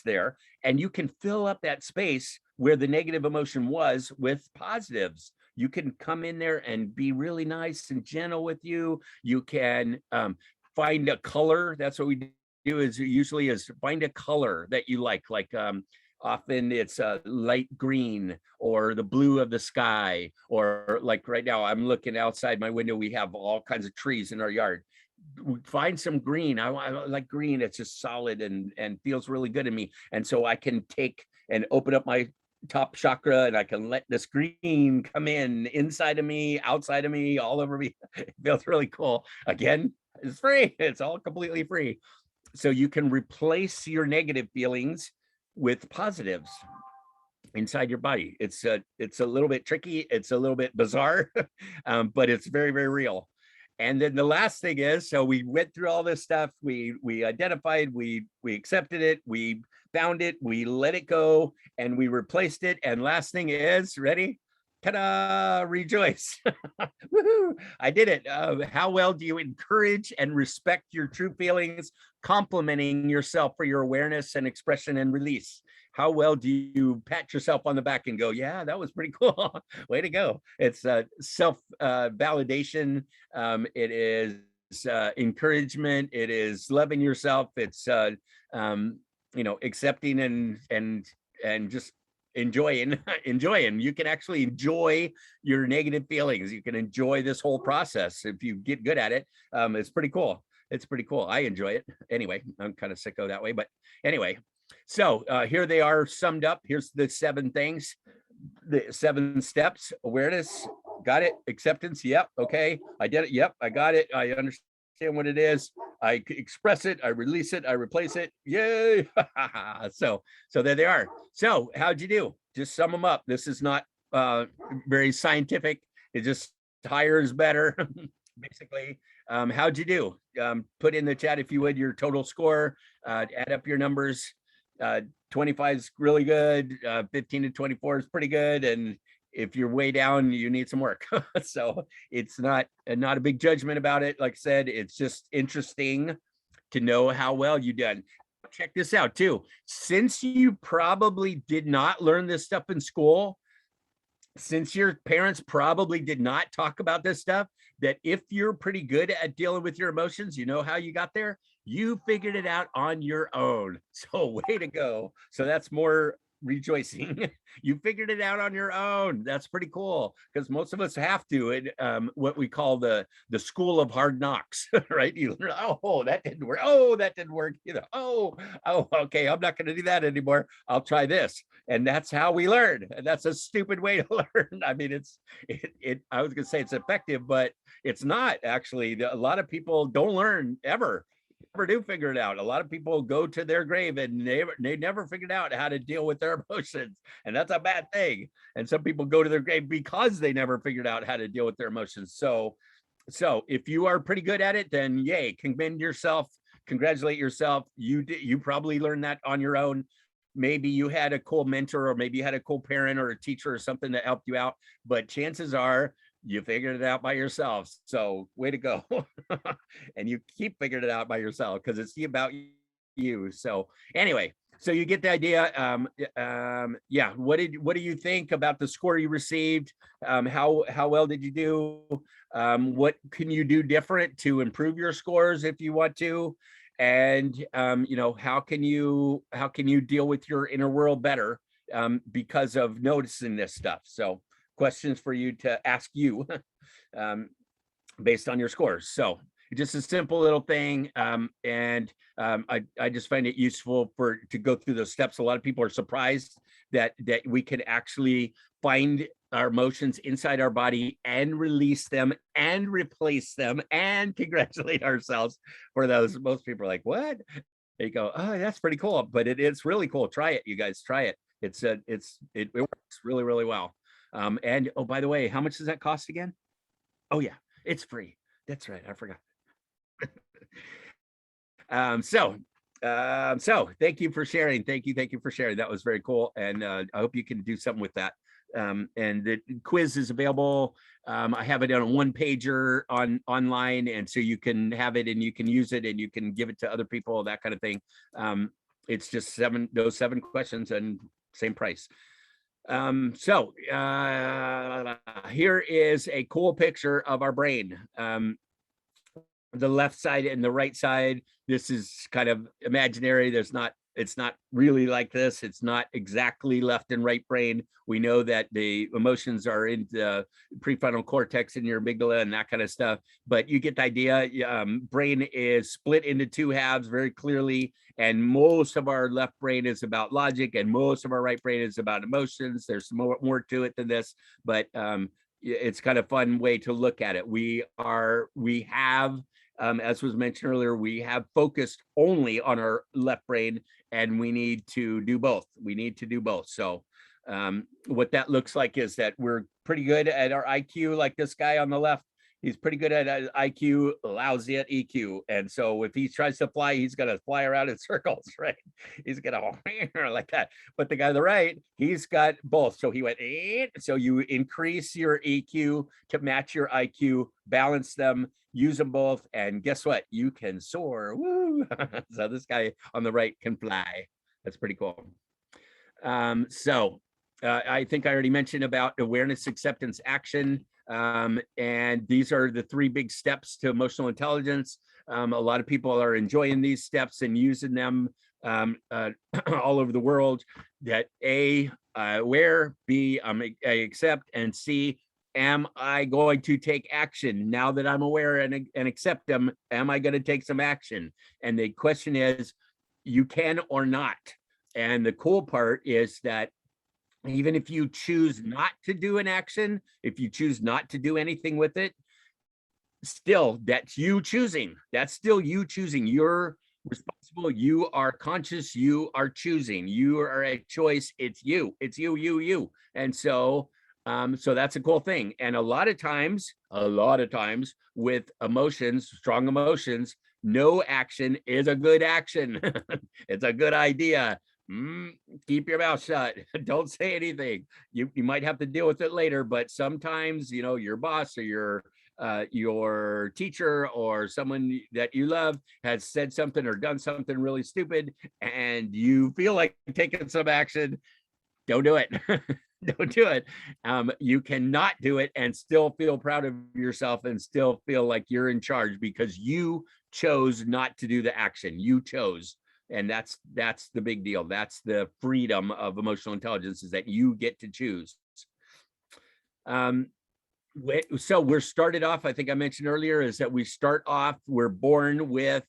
there, and you can fill up that space where the negative emotion was with positives. You can come in there and be really nice and gentle with you. You can find a color. That's what we do is find a color that you like often it's a light green or the blue of the sky, or like right now, I'm looking outside my window. We have all kinds of trees in our yard. Find some green. I like green. It's just solid and feels really good to me. And so I can take and open up my top chakra, and I can let this green come in inside of me, outside of me, all over me. It feels really cool. Again, it's free. It's all completely free. So you can replace your negative feelings with positives inside your body. It's a little bit tricky. It's a little bit bizarre, but it's very, very real. And then the last thing is, so we went through all this stuff. We identified, we accepted it, we found it, we let it go, and we replaced it. And last thing is, ready? Ta-da, rejoice. Woohoo, I did it. How well do you encourage and respect your true feelings, complimenting yourself for your awareness and expression and release? How well do you pat yourself on the back and go, yeah, that was pretty cool. Way to go. It's self validation. It is encouragement. It is loving yourself. It's accepting and just enjoying. You can actually enjoy your negative feelings. You can enjoy this whole process if you get good at it. It's pretty cool. I enjoy it. Anyway, I'm kind of sicko that way, but anyway. So here they are summed up. Here's the 7 things, the 7 steps. Awareness, got it. Acceptance, yep, okay. I did it, yep, I got it. I understand what it is. I express it, I release it, I replace it. Yay! So there they are. So how'd you do? Just sum them up. This is not very scientific. It just higher is better, basically. How'd you do? Put in the chat, if you would, your total score, add up your numbers. 25 is really good. 15 to 24 is pretty good. And if you're way down, you need some work. So it's not a big judgment about it. Like I said, it's just interesting to know how well you done. Check this out too. Since you probably did not learn this stuff in school, since your parents probably did not talk about this stuff, that if you're pretty good at dealing with your emotions, you know how you got there, you figured it out on your own. So way to go. So that's more rejoicing. You figured it out on your own. That's pretty cool, because most of us have to, and what we call the school of hard knocks, right? You learn, oh, that didn't work. Oh, that didn't work either. Oh, okay, I'm not going to do that anymore. I'll try this. And that's how we learn. And that's a stupid way to learn. I mean, I was going to say it's effective, but it's not actually. A lot of people don't learn ever do figure it out. A lot of people go to their grave and they never figured out how to deal with their emotions, and that's a bad thing. And some people go to their grave because they never figured out how to deal with their emotions. So if you are pretty good at it, then yay, commend yourself, congratulate yourself. You probably learned that on your own. Maybe you had a cool mentor, or maybe you had a cool parent or a teacher or something that helped you out, but chances are you figured it out by yourself. So way to go. And you keep figuring it out by yourself, because it's about you. So anyway, so you get the idea. Yeah. What do you think about the score you received? How well did you do? What can you do different to improve your scores if you want to? And how can you deal with your inner world better because of noticing this stuff? So questions for you to ask you based on your scores. So just a simple little thing. I just find it useful to go through those steps. A lot of people are surprised that we can actually find our emotions inside our body and release them and replace them and congratulate ourselves for those. Most people are like, what? They go, oh, that's pretty cool. But it's really cool. Try it, you guys, try it. It works really, really well. And oh, by the way, how much does that cost again? Oh yeah, it's free. That's right, I forgot. So thank you for sharing. Thank you for sharing. That was very cool. And I hope you can do something with that. And the quiz is available. I have it on a one-pager online, and so you can have it and you can use it and you can give it to other people, that kind of thing. It's just those 7 questions and same price. Here is a cool picture of our brain. The left side and the right side, this is kind of imaginary. It's not really like this. It's not exactly left and right brain. We know that the emotions are in the prefrontal cortex in your amygdala and that kind of stuff, but you get the idea. Brain is split into 2 halves very clearly, and most of our left brain is about logic and most of our right brain is about emotions. There's more to it than this, but it's kind of fun way to look at it. We have, as was mentioned earlier, we have focused only on our left brain, and we need to do both. So what that looks like is that we're pretty good at our IQ, like this guy on the left. He's pretty good at IQ, lousy at EQ. And so if he tries to fly, he's going to fly around in circles, right? He's going to like that. But the guy on the right, he's got both. So he went, so you increase your EQ to match your IQ, balance them, use them both. And guess what? You can soar. Woo! So this guy on the right can fly. That's pretty cool. I think I already mentioned about awareness, acceptance, action. And these are the 3 big steps to emotional intelligence. A lot of people are enjoying these steps and using them all over the world. That A, aware, B, I accept, and C, am I going to take action? Now that I'm aware and accept them, am I going to take some action? And the question is, you can or not. And the cool part is that even if you choose not to do an action, if you choose not to do anything with it, still, that's you choosing. That's still you choosing. You're responsible. You are conscious. You are choosing. You are a choice. It's you. It's you. And so that's a cool thing. And a lot of times with emotions, strong emotions, no action is a good action. It's a good idea. Keep your mouth shut. Don't say anything. You might have to deal with it later, but sometimes, your boss or your teacher or someone that you love has said something or done something really stupid and you feel like taking some action. Don't do it. Don't do it. You cannot do it and still feel proud of yourself and still feel like you're in charge because you chose not to do the action. You chose. And that's the big deal. That's the freedom of emotional intelligence, is that you get to choose. So we're started off, I think I mentioned earlier, is that we're born with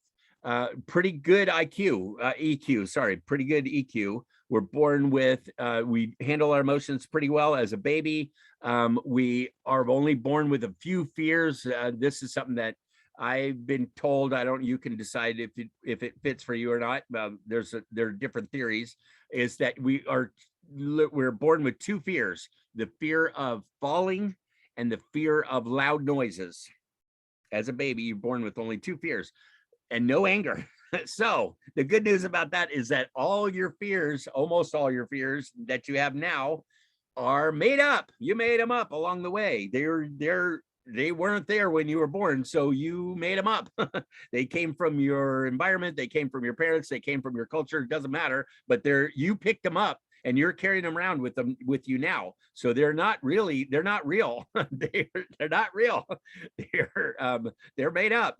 pretty good EQ, pretty good EQ. We're born with, we handle our emotions pretty well as a baby. We are only born with a few fears. This is something that I've been told, you can decide if it fits for you or not. There are different theories, is that we're born with 2 fears, the fear of falling and the fear of loud noises. As a baby, you're born with only 2 fears and no anger. So the good news about that is that almost all your fears that you have now are made up. You made them up along the way. They weren't there when you were born, so you made them up. They came from your environment, they came from your parents, they came from your culture, it doesn't matter, but you picked them up and you're carrying them around with you now. So they're not real. they're not real. They're made up.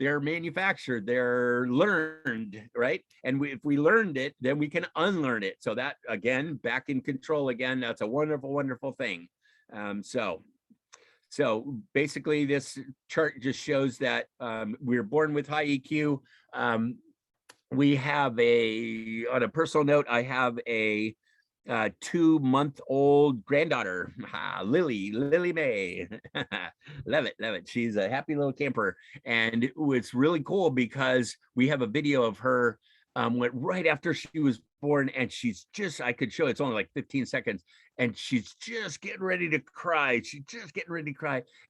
They're manufactured, they're learned, right? And if we learned it, then we can unlearn it. So that, again, back in control again, that's a wonderful, wonderful thing. So basically this chart just shows that we're born with high EQ. We have on a personal note, I have a 2-month-old granddaughter, Lily May. Love it. She's a happy little camper. And it's really cool because we have a video of her went right after she was born, and she's just, I could show it's only like 15 seconds, and she's just getting ready to cry.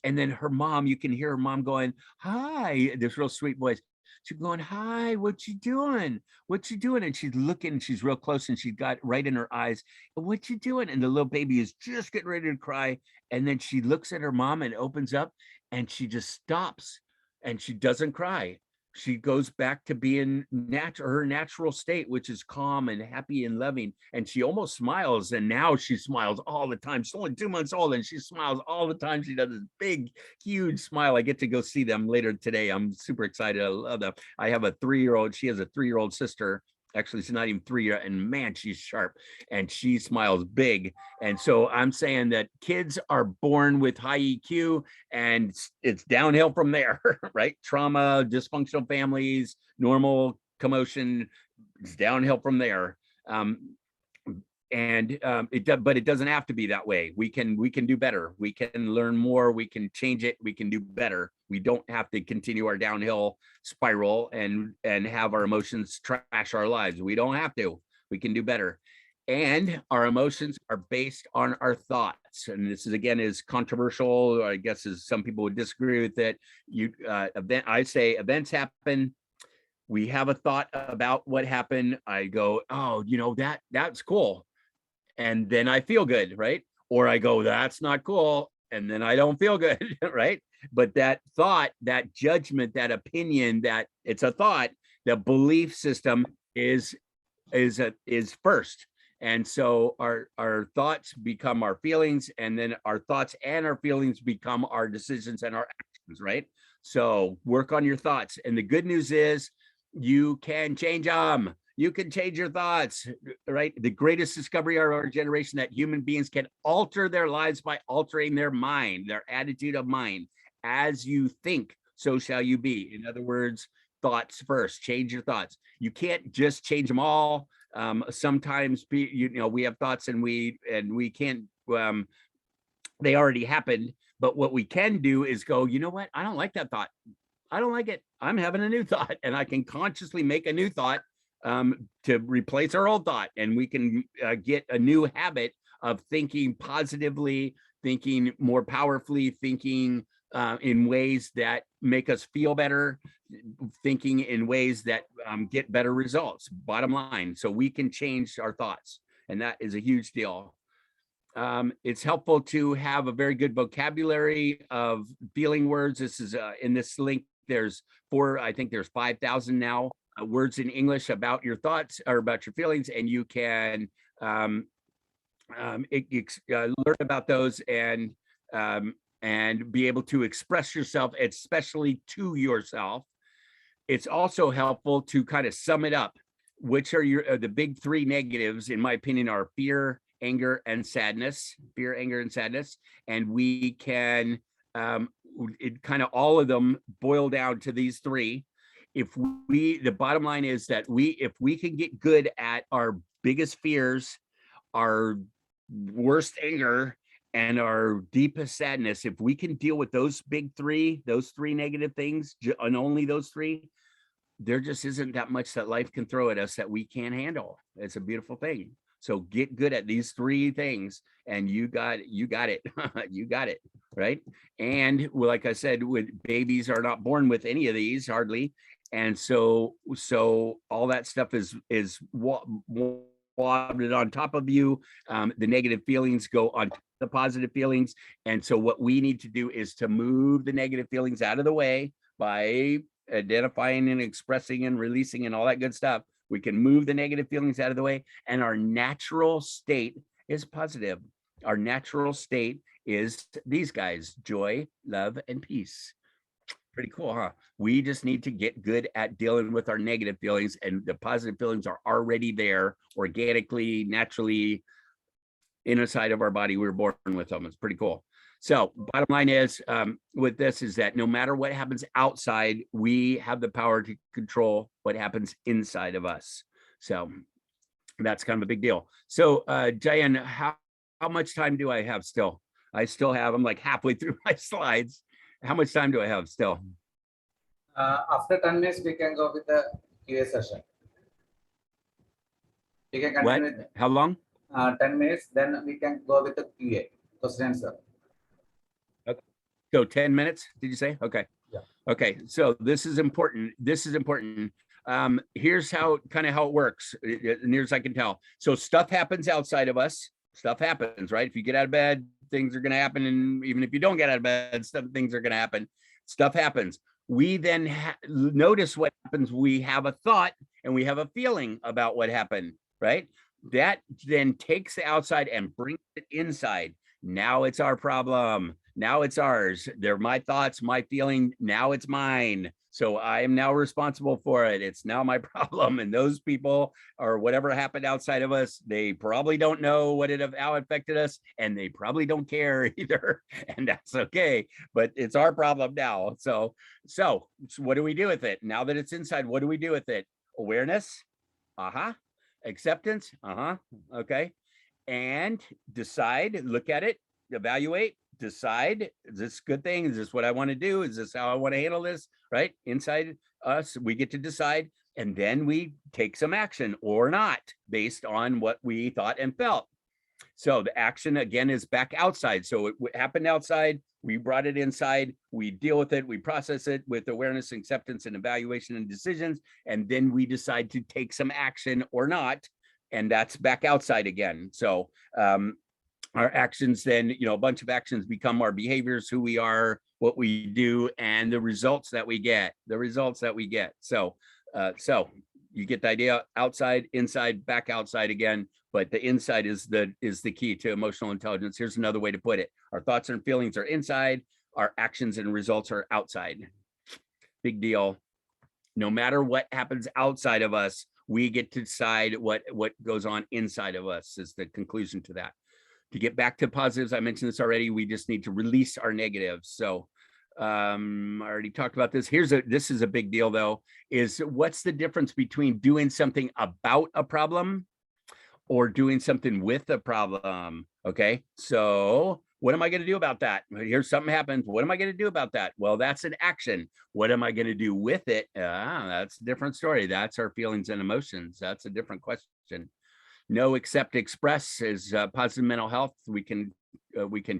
And then her mom, you can hear her mom going, hi, this real sweet voice. She's going, hi, what you doing? And she's looking, she's real close, and she got right in her eyes, what you doing? And the little baby is just getting ready to cry. And then she looks at her mom and opens up, and she just stops, and she doesn't cry. She goes back to being her natural state, which is calm and happy and loving. And she almost smiles. And now she smiles all the time. She's only 2 months old, and she smiles all the time. She does this big, huge smile. I get to go see them later today. I'm super excited. I love them. I have a 3-year-old. She has a 3-year-old sister. Actually, she's not even 3 yet, and man, she's sharp, and she smiles big. And so I'm saying that kids are born with high EQ, and it's downhill from there, right? Trauma, dysfunctional families, normal commotion, it's downhill from there. But it doesn't have to be that way. We can do better. We can learn more. We can change it. We can do better. We don't have to continue our downhill spiral and have our emotions trash our lives. We don't have to. We can do better. And our emotions are based on our thoughts. And this is controversial, I guess, as some people would disagree with it. I say events happen. We have a thought about what happened. I go, oh, that's cool. And then I feel good, right? Or I go, that's not cool. And then I don't feel good, right? But that thought, that judgment, that opinion, that it's a thought, the belief system is first. And so our thoughts become our feelings, and then our thoughts and our feelings become our decisions and our actions, right? So work on your thoughts. And the good news is you can change them. You can change your thoughts, right? The greatest discovery of our generation, that human beings can alter their lives by altering their mind, their attitude of mind. As you think, so shall you be. In other words, thoughts first. Change your thoughts. You can't just change them all. Sometimes we have thoughts and we can't. They already happened. But what we can do is go, you know what? I don't like that thought. I don't like it. I'm having a new thought, and I can consciously make a new thought to replace our old thought, and we can get a new habit of thinking positively, thinking more powerfully, thinking in ways that make us feel better, thinking in ways that get better results, bottom line. So we can change our thoughts, and that is a huge deal. It's helpful to have a very good vocabulary of feeling words. This is in this link, there's 5,000 now words in English about your thoughts or about your feelings, and you can learn about those and be able to express yourself, especially to yourself. It's also helpful to kind of sum it up. Which are the big 3 negatives, in my opinion, are fear, anger, and sadness. Fear, anger, and sadness. And we can, all of them boil down to these 3. The bottom line is that if we can get good at our biggest fears, our worst anger, and our deepest sadness, if we can deal with those big 3, those 3 negative things, and only those 3, there just isn't that much that life can throw at us that we can't handle. It's a beautiful thing. So get good at these 3 things, and you got it. You got it, right? And like I said, babies are not born with any of these, hardly. And so all that stuff is wadded on top of you. The negative feelings go on the positive feelings. And so what we need to do is to move the negative feelings out of the way by identifying and expressing and releasing and all that good stuff. We can move the negative feelings out of the way, and our natural state is positive. Our natural state is these guys: joy, love, and peace. Pretty cool, huh? We just need to get good at dealing with our negative feelings, and the positive feelings are already there organically, naturally inside of our body. We were born with them. It's pretty cool. So bottom line is with this is that no matter what happens outside, we have the power to control what happens inside of us. So that's kind of a big deal. So Jayan, how much time do I have still? I still have, I'm like halfway through my slides. How much time do I have still? After 10 minutes, we can go with the QA session. We can What? continue with How long? 10 minutes, then we can go with the QA, question answer. Okay. So 10 minutes, did you say? Okay. Yeah. Okay, so this is important. This is important. Here's how it works, near as I can tell. So stuff happens outside of us. Stuff happens, right? If you get out of bed, things are going to happen. And even if you don't get out of bed, things are going to happen. Stuff happens. We then notice what happens. We have a thought and we have a feeling about what happened, right? That then takes the outside and brings it inside. Now it's our problem. Now it's ours. They're my thoughts, my feeling. Now it's mine. So I am now responsible for it. It's now my problem. And those people or whatever happened outside of us, they probably don't know how it affected us, and they probably don't care either. And that's okay. But it's our problem now. So what do we do with it? Now that it's inside, what do we do with it? Awareness. Acceptance. Okay. And decide, look at it, evaluate, decide, is this a good thing? Is this what I want to do? Is this how I want to handle this? Right? Inside us, we get to decide, and then we take some action or not based on what we thought and felt. So the action again is back outside. So it happened outside, we brought it inside, we deal with it, we process it with awareness, acceptance, and evaluation and decisions, and then we decide to take some action or not, and that's back outside again. So our actions then, a bunch of actions become our behaviors, who we are, what we do, and the results that we get, So, you get the idea. Outside, inside, back outside again, but the inside is the key to emotional intelligence. Here's another way to put it. Our thoughts and feelings are inside, our actions and results are outside. Big deal. No matter what happens outside of us, we get to decide what goes on inside of us, is the conclusion to that. To get back to positives, I mentioned this already, we just need to release our negatives. So I already talked about this. This is a big deal though, is what's the difference between doing something about a problem or doing something with a problem? Okay, so what am I going to do about that? Here's something happens. What am I going to do about that? Well, that's an action. What am I going to do with it? That's a different story. That's our feelings and emotions. That's a different question. Know, accept, express is positive mental health. We can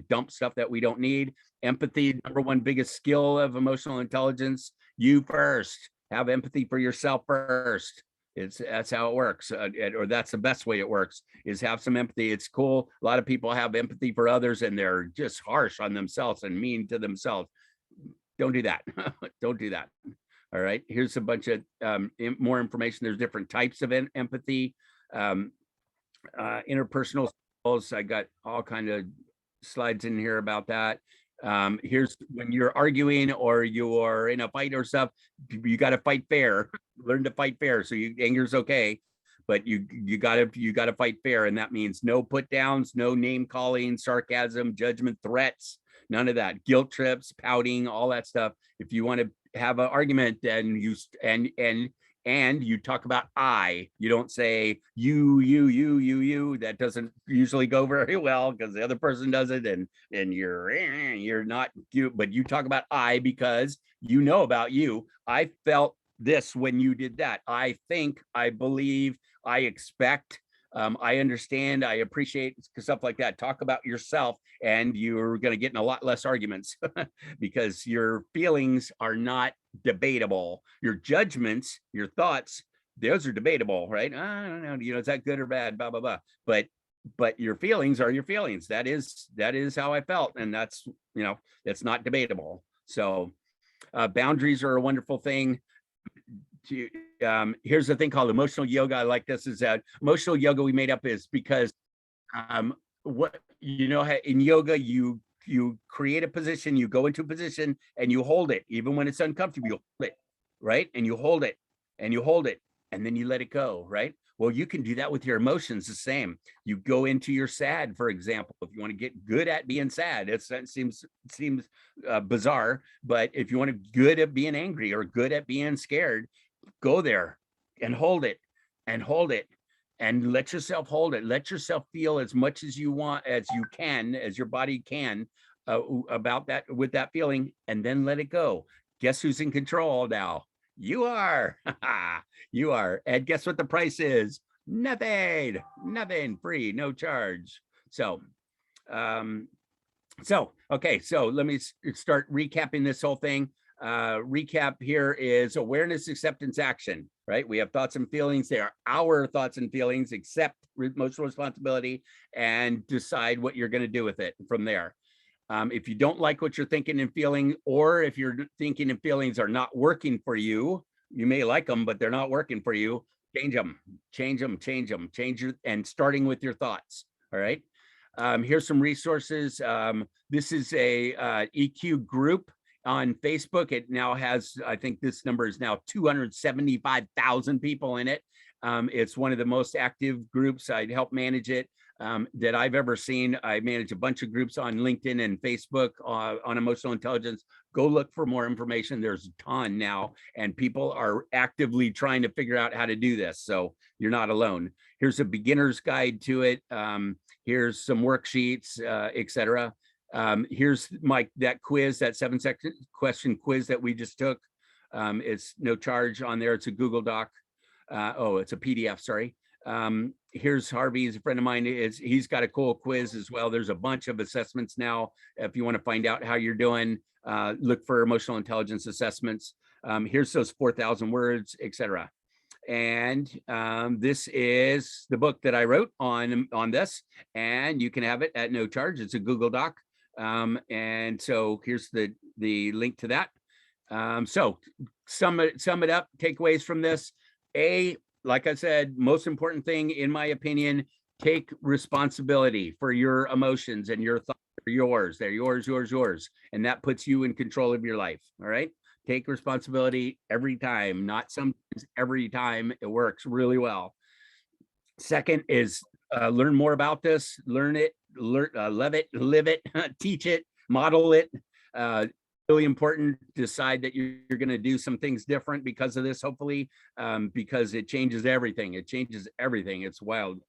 dump stuff that we don't need. Empathy, number one biggest skill of emotional intelligence. You first. Have empathy for yourself first. That's how it works, or that's the best way it works, is have some empathy. It's cool. A lot of people have empathy for others and they're just harsh on themselves and mean to themselves. Don't do that. Don't do that. All right. Here's a bunch of more information. There's different types of empathy. Interpersonal skills. I got all kind of slides in here about that. Here's when you're arguing or you are in a fight or stuff, you got to fight fair. Learn to fight fair. So anger's okay, but you got to fight fair, and that means no put downs, no name calling, sarcasm, judgment, threats, none of that, guilt trips, pouting, all that stuff. If you want to have an argument, then you talk about I. You don't say you. That doesn't usually go very well because the other person does it, and you're not you, but you talk about I because you know about you. I felt this when you did that. I think, I believe, I expect, I understand, I appreciate, stuff like that. Talk about yourself, and you're going to get in a lot less arguments because your feelings are not debatable. Your judgments, your thoughts, those are debatable, right? I don't know, is that good or bad, blah, blah, blah. But your feelings are your feelings. That is how I felt. And that's, it's not debatable. So boundaries are a wonderful thing. Here's the thing called emotional yoga. I like this, is that emotional yoga we made up is because in yoga, you create a position, you go into a position and you hold it, even when it's uncomfortable, you hold it, right? And you hold it and you hold it. and then you let it go, right? Well, you can do that with your emotions the same. You go into your sad, for example, if you want to get good at being sad. It seems bizarre, but if you want to good at being angry or good at being scared, go there and hold it and hold it and let yourself hold it. Let yourself feel as much as you want, as you can, as your body can, about that, with that feeling, and then let it go. Guess who's in control now? You are. You are. And guess what the price is? Nothing. Nothing. Free. No charge. So okay, so let me start recapping this whole thing. Recap here is awareness, acceptance, action, right? We have thoughts and feelings. They are our thoughts and feelings. Accept emotional responsibility and decide what you're going to do with it from there. If you don't like what you're thinking and feeling, or if your thinking and feelings are not working for you, you may like them, but they're not working for you, change them, change them, change them, change your, and starting with your thoughts. All right. Here's some resources. This is a EQ group on Facebook. It now has, I think this number is now 275,000 people in it. It's one of the most active groups. I help manage it that I've ever seen. I manage a bunch of groups on LinkedIn and Facebook on emotional intelligence. Go look for more information. There's a ton now, and people are actively trying to figure out how to do this. So you're not alone. Here's a beginner's guide to it. Here's some worksheets, etc. Here's that quiz, that 7-second question quiz that we just took. It's no charge on there. It's a Google Doc. It's a PDF, sorry. Here's Harvey, he's a friend of mine. He's got a cool quiz as well. There's a bunch of assessments now. If you want to find out how you're doing, look for emotional intelligence assessments. Here's those 4,000 words, etc. And this is the book that I wrote on this, and you can have it at no charge. It's a Google Doc. And so here's the link to that. So sum it up, takeaways from this. Like I said, most important thing, in my opinion, take responsibility for your emotions and your thoughts are yours. They're yours, yours, yours. And that puts you in control of your life. All right. Take responsibility every time, not sometimes, every time. It works really well. Second is learn more about this, learn it, love it, live it, teach it, model it. Really important. Decide that you're going to do some things different because of this, hopefully, because it changes everything. It changes everything. It's wild.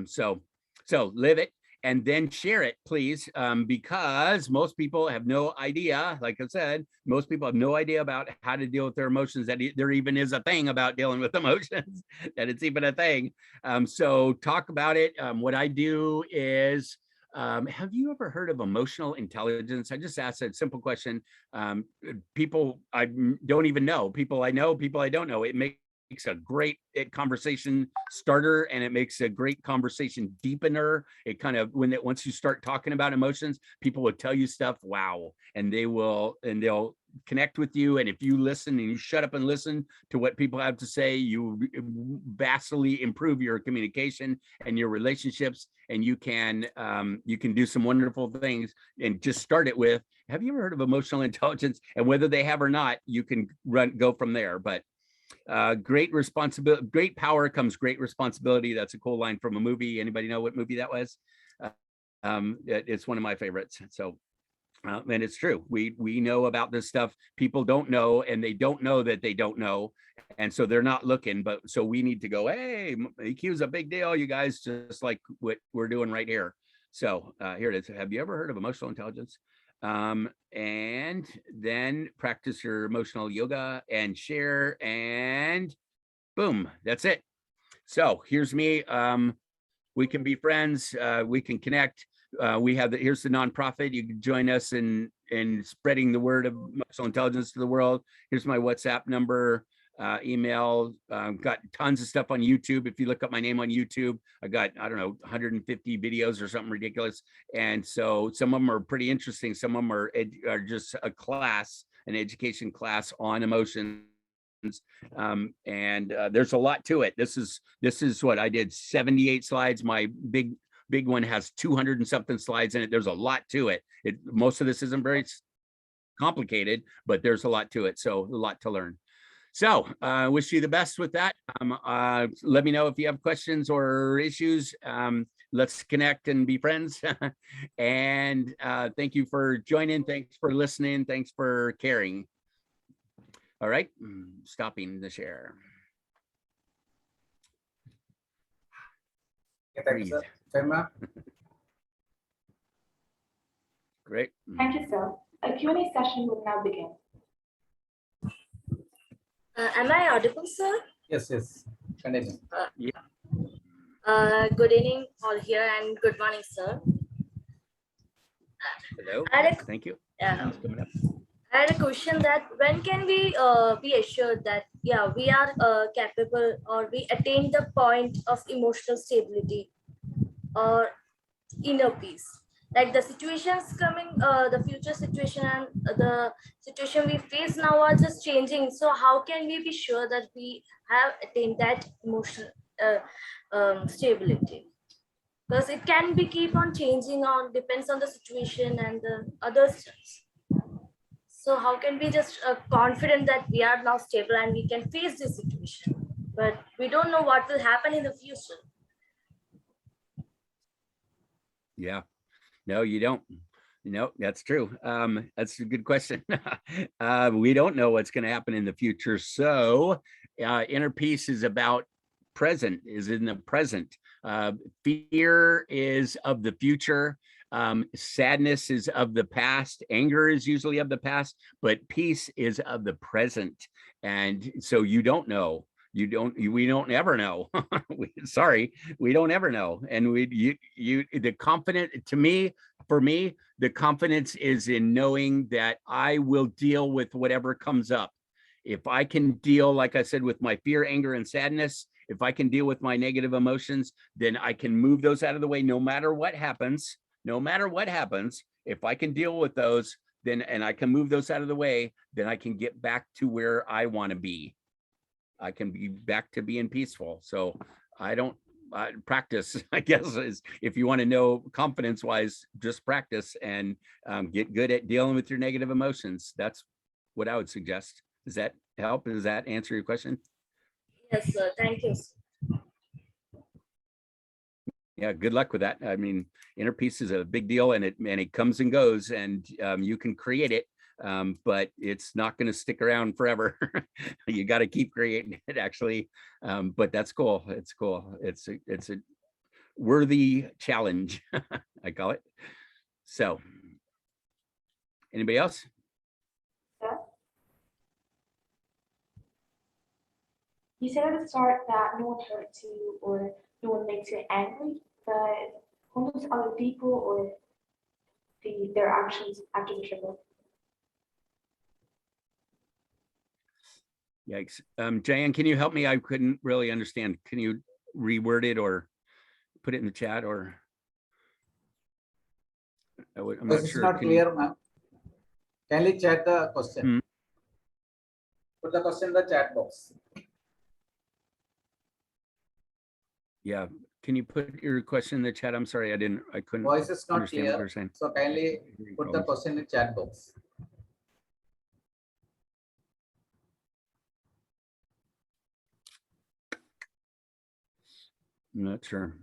So live it and then share it, please, because most people have no idea. Like I said, most people have no idea about how to deal with their emotions, that there even is a thing about dealing with emotions, that it's even a thing. So talk about it. What I do is, have you ever heard of emotional intelligence? I just asked a simple question. People I don't even know, people I know, people I don't know. It makes a great conversation starter, and it makes a great conversation deepener. It kind of, once you start talking about emotions, people will tell you stuff, wow, and they'll connect with you. And if you listen and you shut up and listen to what people have to say, you vastly improve your communication and your relationships, and you can do some wonderful things. And just start it with, have you ever heard of emotional intelligence? And whether they have or not, you can go from there. But great responsibility, great power comes great responsibility. That's a cool line from a movie. Anybody know what movie that was? It's one of my favorites. So and it's true. We know about this stuff. People don't know, and they don't know that they don't know, and so they're not looking. But so we need to go, hey, EQ is a big deal, you guys, just like what we're doing right here. So here it is. Have you ever heard of emotional intelligence? And then practice your emotional yoga and share, and boom, that's it. So here's me. We can be friends. We can connect. We have here's the nonprofit. You can join us in spreading the word of emotional intelligence to the world. Here's my WhatsApp number, email. Got tons of stuff on YouTube. If you look up my name on YouTube, I got, I don't know, 150 videos or something ridiculous. And so some of them are pretty interesting. Some of them are just a class, an education class on emotions. There's a lot to it. This is what I did, 78 slides. My big one has 200 and something slides in it. There's a lot to it. Most of this isn't very complicated, but there's a lot to it. So a lot to learn. So wish you the best with that. Let me know if you have questions or issues. Let's connect and be friends. And thank you for joining. Thanks for listening. Thanks for caring. All right, stopping the share. Thank you, sir. Femma? Great. Thank you, sir. A Q&A session will now begin. Am I audible, sir? Yes, yes. Continue. Good evening, all here, and good morning, sir. Hello. I had a- Thank you. Yeah. It's coming up. I had a question that when can we be assured that we are capable or we attain the point of emotional stability or inner peace? Like the situations coming, the future situation and the situation we face now are just changing. So how can we be sure that we have attained that emotional stability? Because it can be keep on changing on depends on the situation and the other steps. So how can we just confident that we are now stable and we can face this situation, but we don't know what will happen in the future. Yeah. No, you don't. No, that's true. That's a good question. We don't know what's going to happen in the future. So inner peace is about present, is in the present. Fear is of the future. Sadness is of the past. Anger is usually of the past, but peace is of the present. And so you don't know. We don't ever know. Sorry, we don't ever know. And the confident, for me, the confidence is in knowing that I will deal with whatever comes up. If I can deal, like I said, with my fear, anger, and sadness, if I can deal with my negative emotions, then I can move those out of the way no matter what happens. No matter what happens, if I can deal with those, then and I can move those out of the way, then I can get back to where I want to be. I can be back to being peaceful. So I don't practice, I guess, is if you want to know confidence wise, just practice and get good at dealing with your negative emotions. That's what I would suggest. Does that help? Does that answer your question? Yes, sir. Thank you. Yeah, good luck with that. I mean, inner peace is a big deal, and it comes and goes, and you can create it, but it's not going to stick around forever. You got to keep creating it, actually. But that's cool. It's cool. It's a worthy challenge, I call it. So, anybody else? Sir? You said at the start that no one hurts you or no one makes you angry, but when those other people or their actions after the trigger? Yikes. Jan, can you help me? I couldn't really understand. Can you reword it or put it in the chat, or I'm not This is sure. not clear, ma'am. Kindly chat the question. Put the question in the chat box. Yeah. Can you put your question in the chat? I'm sorry, I couldn't Voice is not understand what you clear. were saying. So kindly put the question in the chat box. I'm not sure.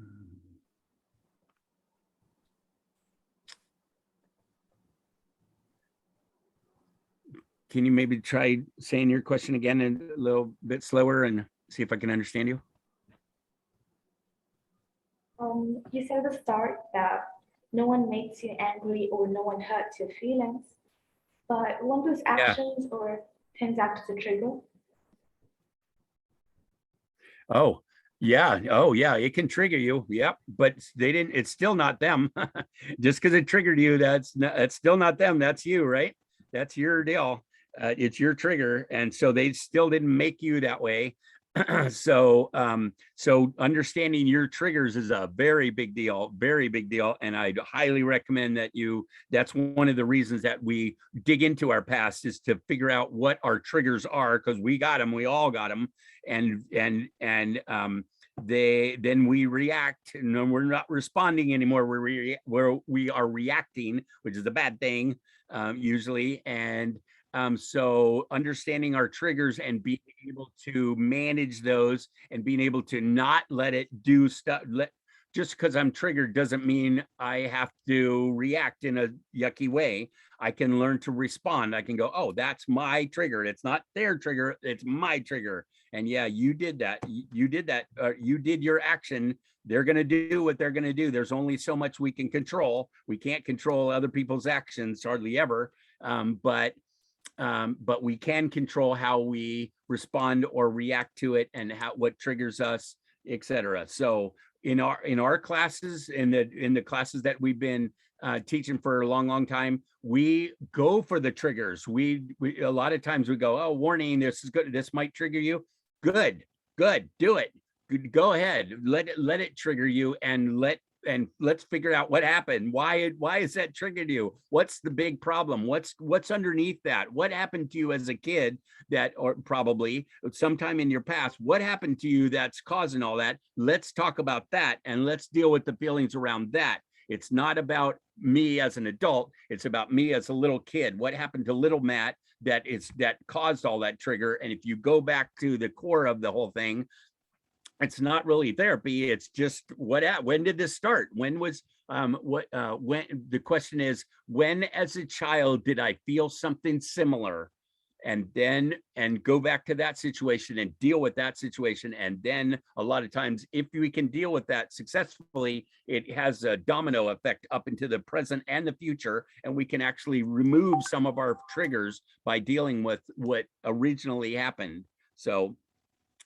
Can you maybe try saying your question again a little bit slower and see if I can understand you? You said at the start that no one makes you angry or no one hurts your feelings, but when those actions or things act as a trigger? Oh, yeah. Oh, yeah. It can trigger you. Yep. But it's still not them. Just because it triggered you, that's still not them. That's you, right? That's your deal. It's your trigger. And so they still didn't make you that way. So understanding your triggers is a very big deal. And I'd highly recommend that that's one of the reasons that we dig into our past, is to figure out what our triggers are, because we got them, we all got them. And then we react, and we're not responding anymore. We are reacting, which is a bad thing, usually. And So understanding our triggers and being able to manage those and being able to not let it do stuff. Just because I'm triggered doesn't mean I have to react in a yucky way. I can learn to respond. I can go, oh, that's my trigger. It's not their trigger. It's my trigger. And yeah, you did that. You did that. You did your action. They're going to do what they're going to do. There's only so much we can control. We can't control other people's actions hardly ever. But we can control how we respond or react to it and what triggers us, etc. So in our classes, in the classes that we've been teaching for a long time, we go for the triggers. We a lot of times we go, oh, warning, this is good. This might trigger you. Good, do it. Go ahead, let it trigger you, and let's figure out what happened. Why is that triggered you? What's the big problem? What's underneath that? What happened to you as a kid or probably sometime in your past? What happened to you that's causing all that? Let's talk about that, and let's deal with the feelings around that. It's not about me as an adult. It's about me as a little kid. What happened to little Matt that caused all that trigger? And if you go back to the core of the whole thing, it's not really therapy. It's just when did this start? When was when the question is, when as a child did I feel something similar? And go back to that situation and deal with that situation. And then a lot of times, if we can deal with that successfully, it has a domino effect up into the present and the future. And we can actually remove some of our triggers by dealing with what originally happened. So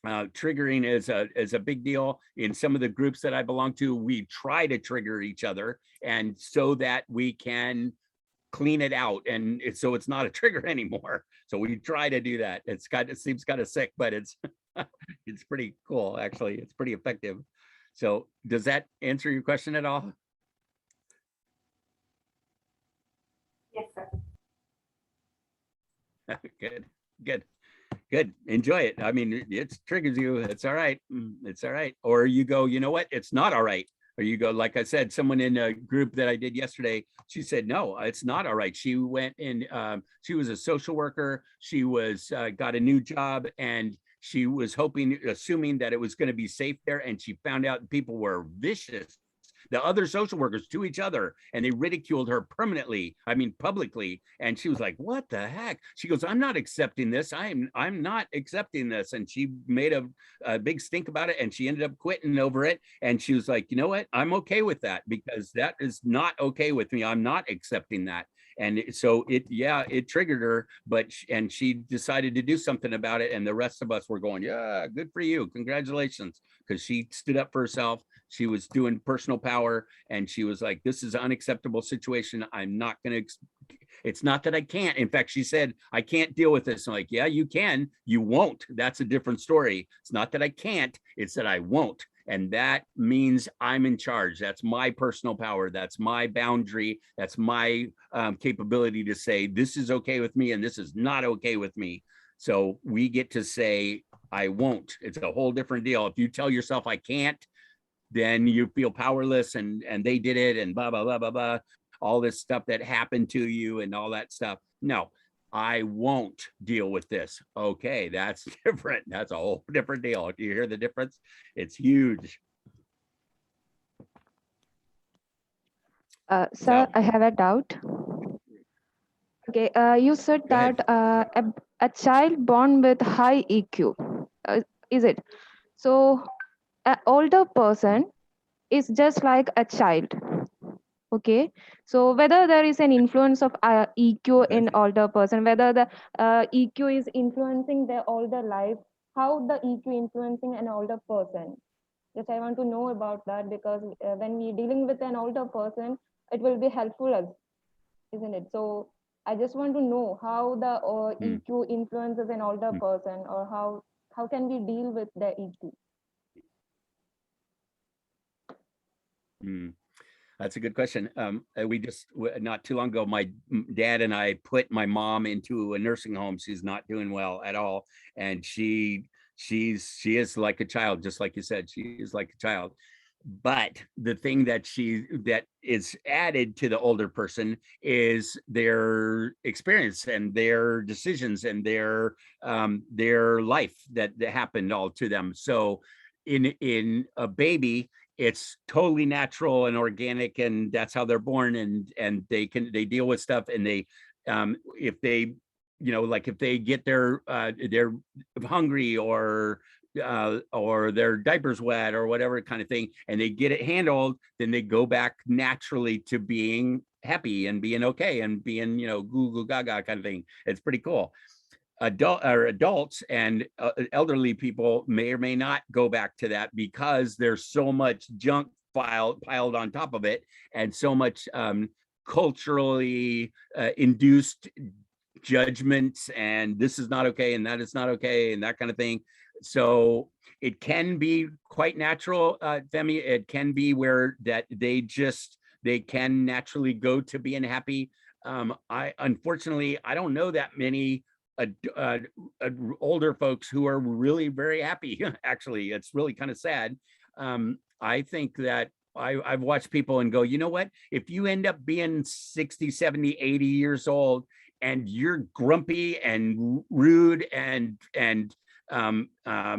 triggering is a big deal. In some of the groups that I belong to, we try to trigger each other, and so that we can clean it out, and so it's not a trigger anymore. So we try to do that. It seems kind of sick, but it's it's pretty cool, actually. It's pretty effective. So does that answer your question at all? Yes, sir. Good. Enjoy it. I mean, it triggers you. It's all right. It's all right. Or you go, you know what? It's not all right. Or you go, like I said, someone in a group that I did yesterday, she said, no, it's not all right. She went and she was a social worker. She was got a new job, and she was assuming that it was going to be safe there. And she found out people were vicious, the other social workers, to each other, and they ridiculed her publicly. And she was like, what the heck? She goes, I'm not accepting this. I'm not accepting this. And she made a big stink about it, and she ended up quitting over it. And she was like, you know what? I'm okay with that, because that is not okay with me. I'm not accepting that. And so it triggered her, and she decided to do something about it. And the rest of us were going, yeah, good for you. Congratulations. Because she stood up for herself. She was doing personal power, and she was like, this is an unacceptable situation. I'm not going to, it's not that I can't. In fact, she said, I can't deal with this. I'm like, yeah, you can. You won't. That's a different story. It's not that I can't. It's that I won't. And that means I'm in charge. That's my personal power. That's my boundary. That's my capability to say, this is okay with me and this is not okay with me. So we get to say, I won't. It's a whole different deal. If you tell yourself I can't, then you feel powerless, and they did it, and blah, blah, blah, blah, blah, all this stuff that happened to you and all that stuff. No, I won't deal with this. Okay, that's different. That's a whole different deal. Do you hear the difference? It's huge. Sir, I have a doubt. Okay, you said that a child born with high EQ, is it? So an older person is just like a child. Okay, so whether there is an influence of EQ in older person, whether the EQ is influencing their older life, how the EQ influencing an older person? Just I want to know about that, because when we dealing with an older person, it will be helpful us, isn't it? So I just want to know how the EQ influences an older person, or how can we deal with the EQ? That's a good question. We just not too long ago, my dad and I put my mom into a nursing home. She's not doing well at all, and she is like a child, just like you said. She is like a child. But the thing that is added to the older person is their experience and their decisions and their life that happened all to them. So in a baby, it's totally natural and organic, and that's how they're born, and they deal with stuff, and they if they like if they get they're hungry or their diapers wet or whatever kind of thing, and they get it handled, then they go back naturally to being happy and being okay and being goo goo gaga kind of thing. It's pretty cool. Adults and elderly people may or may not go back to that, because there's so much junk piled on top of it, and so much culturally induced judgments, and this is not okay and that is not okay and that kind of thing. So it can be quite natural, Femi. It can be where that they can naturally go to being happy. I unfortunately I don't know that many older folks who are really very happy. Actually, it's really kind of sad. I think that I've watched people and go, you know what, if you end up being 60, 70, 80 years old and you're grumpy and rude and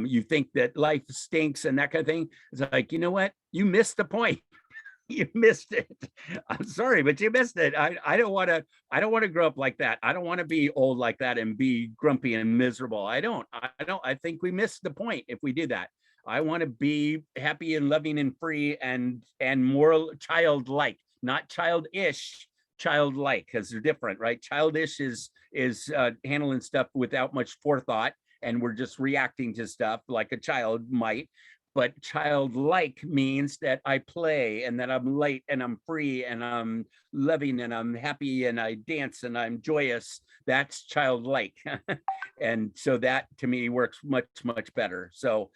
you think that life stinks and that kind of thing, it's like, you know what, you missed the point. You missed it. I'm sorry, but you missed it. I don't want to grow up like that. I don't want to be old like that and be grumpy and miserable. I think we missed the point if we do that. I want to be happy and loving and free and more childlike, not childish, childlike, because they're different, right? Childish is handling stuff without much forethought, and we're just reacting to stuff like a child might. But childlike means that I play and that I'm light and I'm free and I'm loving and I'm happy and I dance and I'm joyous. That's childlike. And so that to me works much, much better. So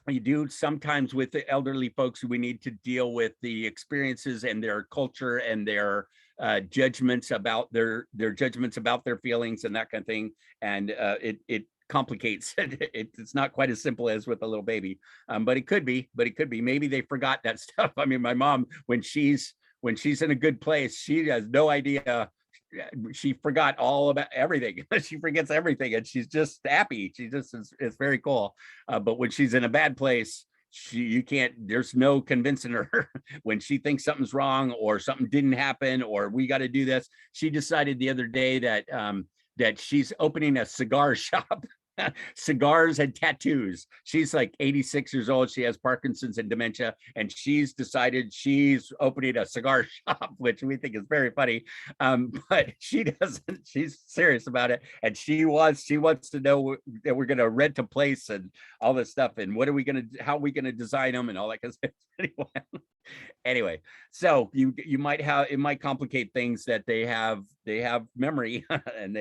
you do sometimes with the elderly folks, we need to deal with the experiences and their culture and their judgments about their judgments about their feelings and that kind of thing. And it complicates it. It's not quite as simple as with a little baby, but it could be. Maybe they forgot that stuff. I mean, my mom, when she's in a good place, she has no idea. She forgot all about everything. She forgets everything, and she's just happy. She just is very cool. But when she's in a bad place, there's no convincing her. When she thinks something's wrong or something didn't happen or we got to do this. She decided the other day that she's opening a cigar shop. Cigars and tattoos. She's like 86 years old. She has Parkinson's and dementia, and she's decided she's opening a cigar shop, which we think is very funny. But she doesn't. She's serious about it, and she wants to know that we're going to rent a place and all this stuff, and how are we going to design them and all that kind of stuff. Anyway, so it might complicate things that they have memory and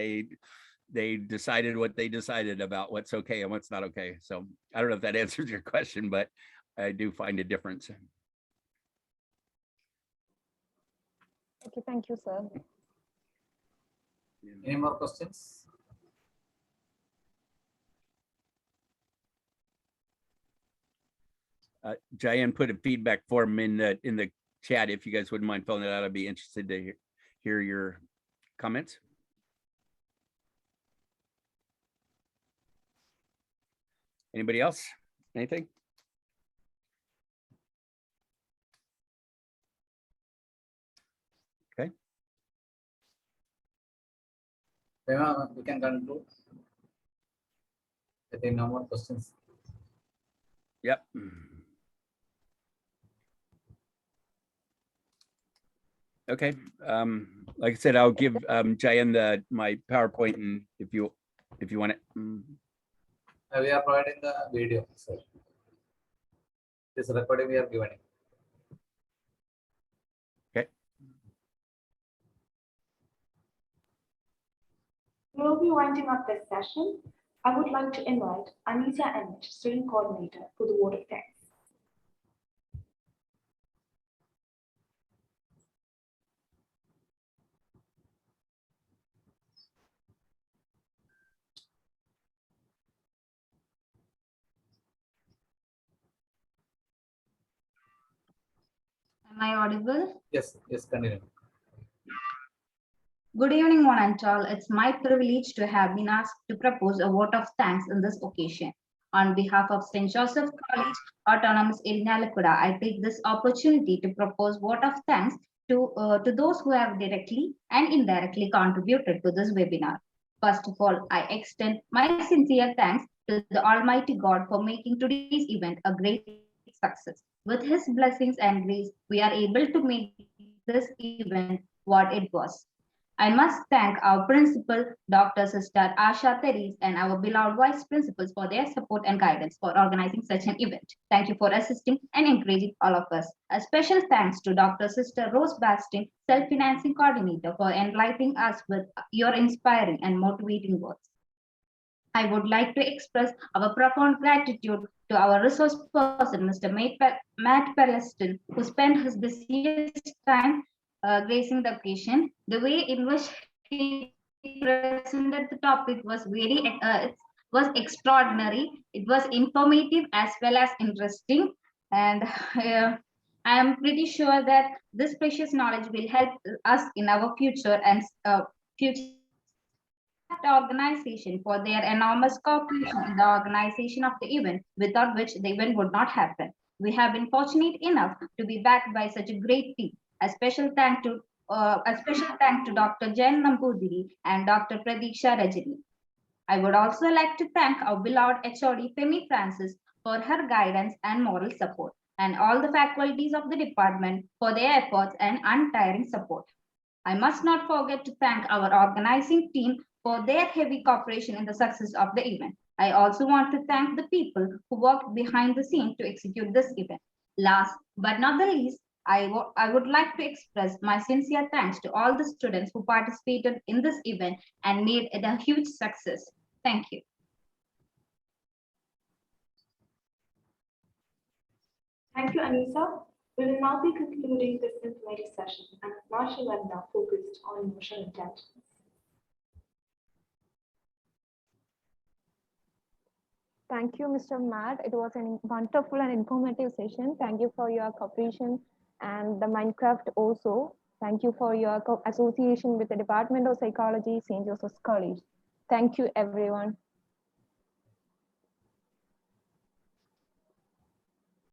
they decided what they decided about what's okay and what's not okay. So I don't know if that answers your question, but I do find a difference. Okay, thank you, sir. Any more questions? Jayan put a feedback form in the chat. If you guys wouldn't mind filling it out, I'd be interested to hear your comments. Anybody else? Anything? Okay. We can conclude. I think no more questions. Yep. Okay. Like I said, I'll give Jayan my PowerPoint, and if you want it. We are providing the video, sir. This recording we are giving. Okay. We will be winding up this session. I would like to invite Anita Emmett, Student Coordinator, for the vote of thanks. I audible? Yes, yes, continue. Good evening, one and all. It's my privilege to have been asked to propose a vote of thanks in this occasion. On behalf of St. Joseph College, Autonomous Irinjalakuda, I take this opportunity to propose vote of thanks to those who have directly and indirectly contributed to this webinar. First of all, I extend my sincere thanks to the Almighty God for making today's event a great success. With His blessings and grace, we are able to make this event what it was. I must thank our principal, Dr. Sister Asha Teres, and our beloved vice principals for their support and guidance for organizing such an event. Thank you for assisting and encouraging all of us. A special thanks to Dr. Sister Rose Bastin, Self-Financing Coordinator, for enlightening us with your inspiring and motivating words. I would like to express our profound gratitude to our resource person, Mr. Matt Perelstein, who spent his busiest time gracing the occasion. The way in which he presented the topic was extraordinary. It was informative as well as interesting, and I am pretty sure that this precious knowledge will help us in our future and future. The organization for their enormous cooperation in the organization of the event, without which the event would not happen. We have been fortunate enough to be backed by such a great team. A special thank to Dr. Jain Nambudiri and Dr. Pradiksha Rajani. I would also like to thank our beloved HOD Femi Francis for her guidance and moral support, and all the faculties of the department for their efforts and untiring support. I must not forget to thank our organizing team for their heavy cooperation in the success of the event. I also want to thank the people who worked behind the scene to execute this event. Last but not the least, I would like to express my sincere thanks to all the students who participated in this event and made it a huge success. Thank you. Thank you, Anisa. We will now be concluding this informative session and a martial webinar focused on emotional intelligence. Thank you, Mr. Matt. It was a wonderful and informative session. Thank you for your cooperation and the Mindcraft also. Thank you for your association with the Department of Psychology, St. Joseph's College. Thank you, everyone.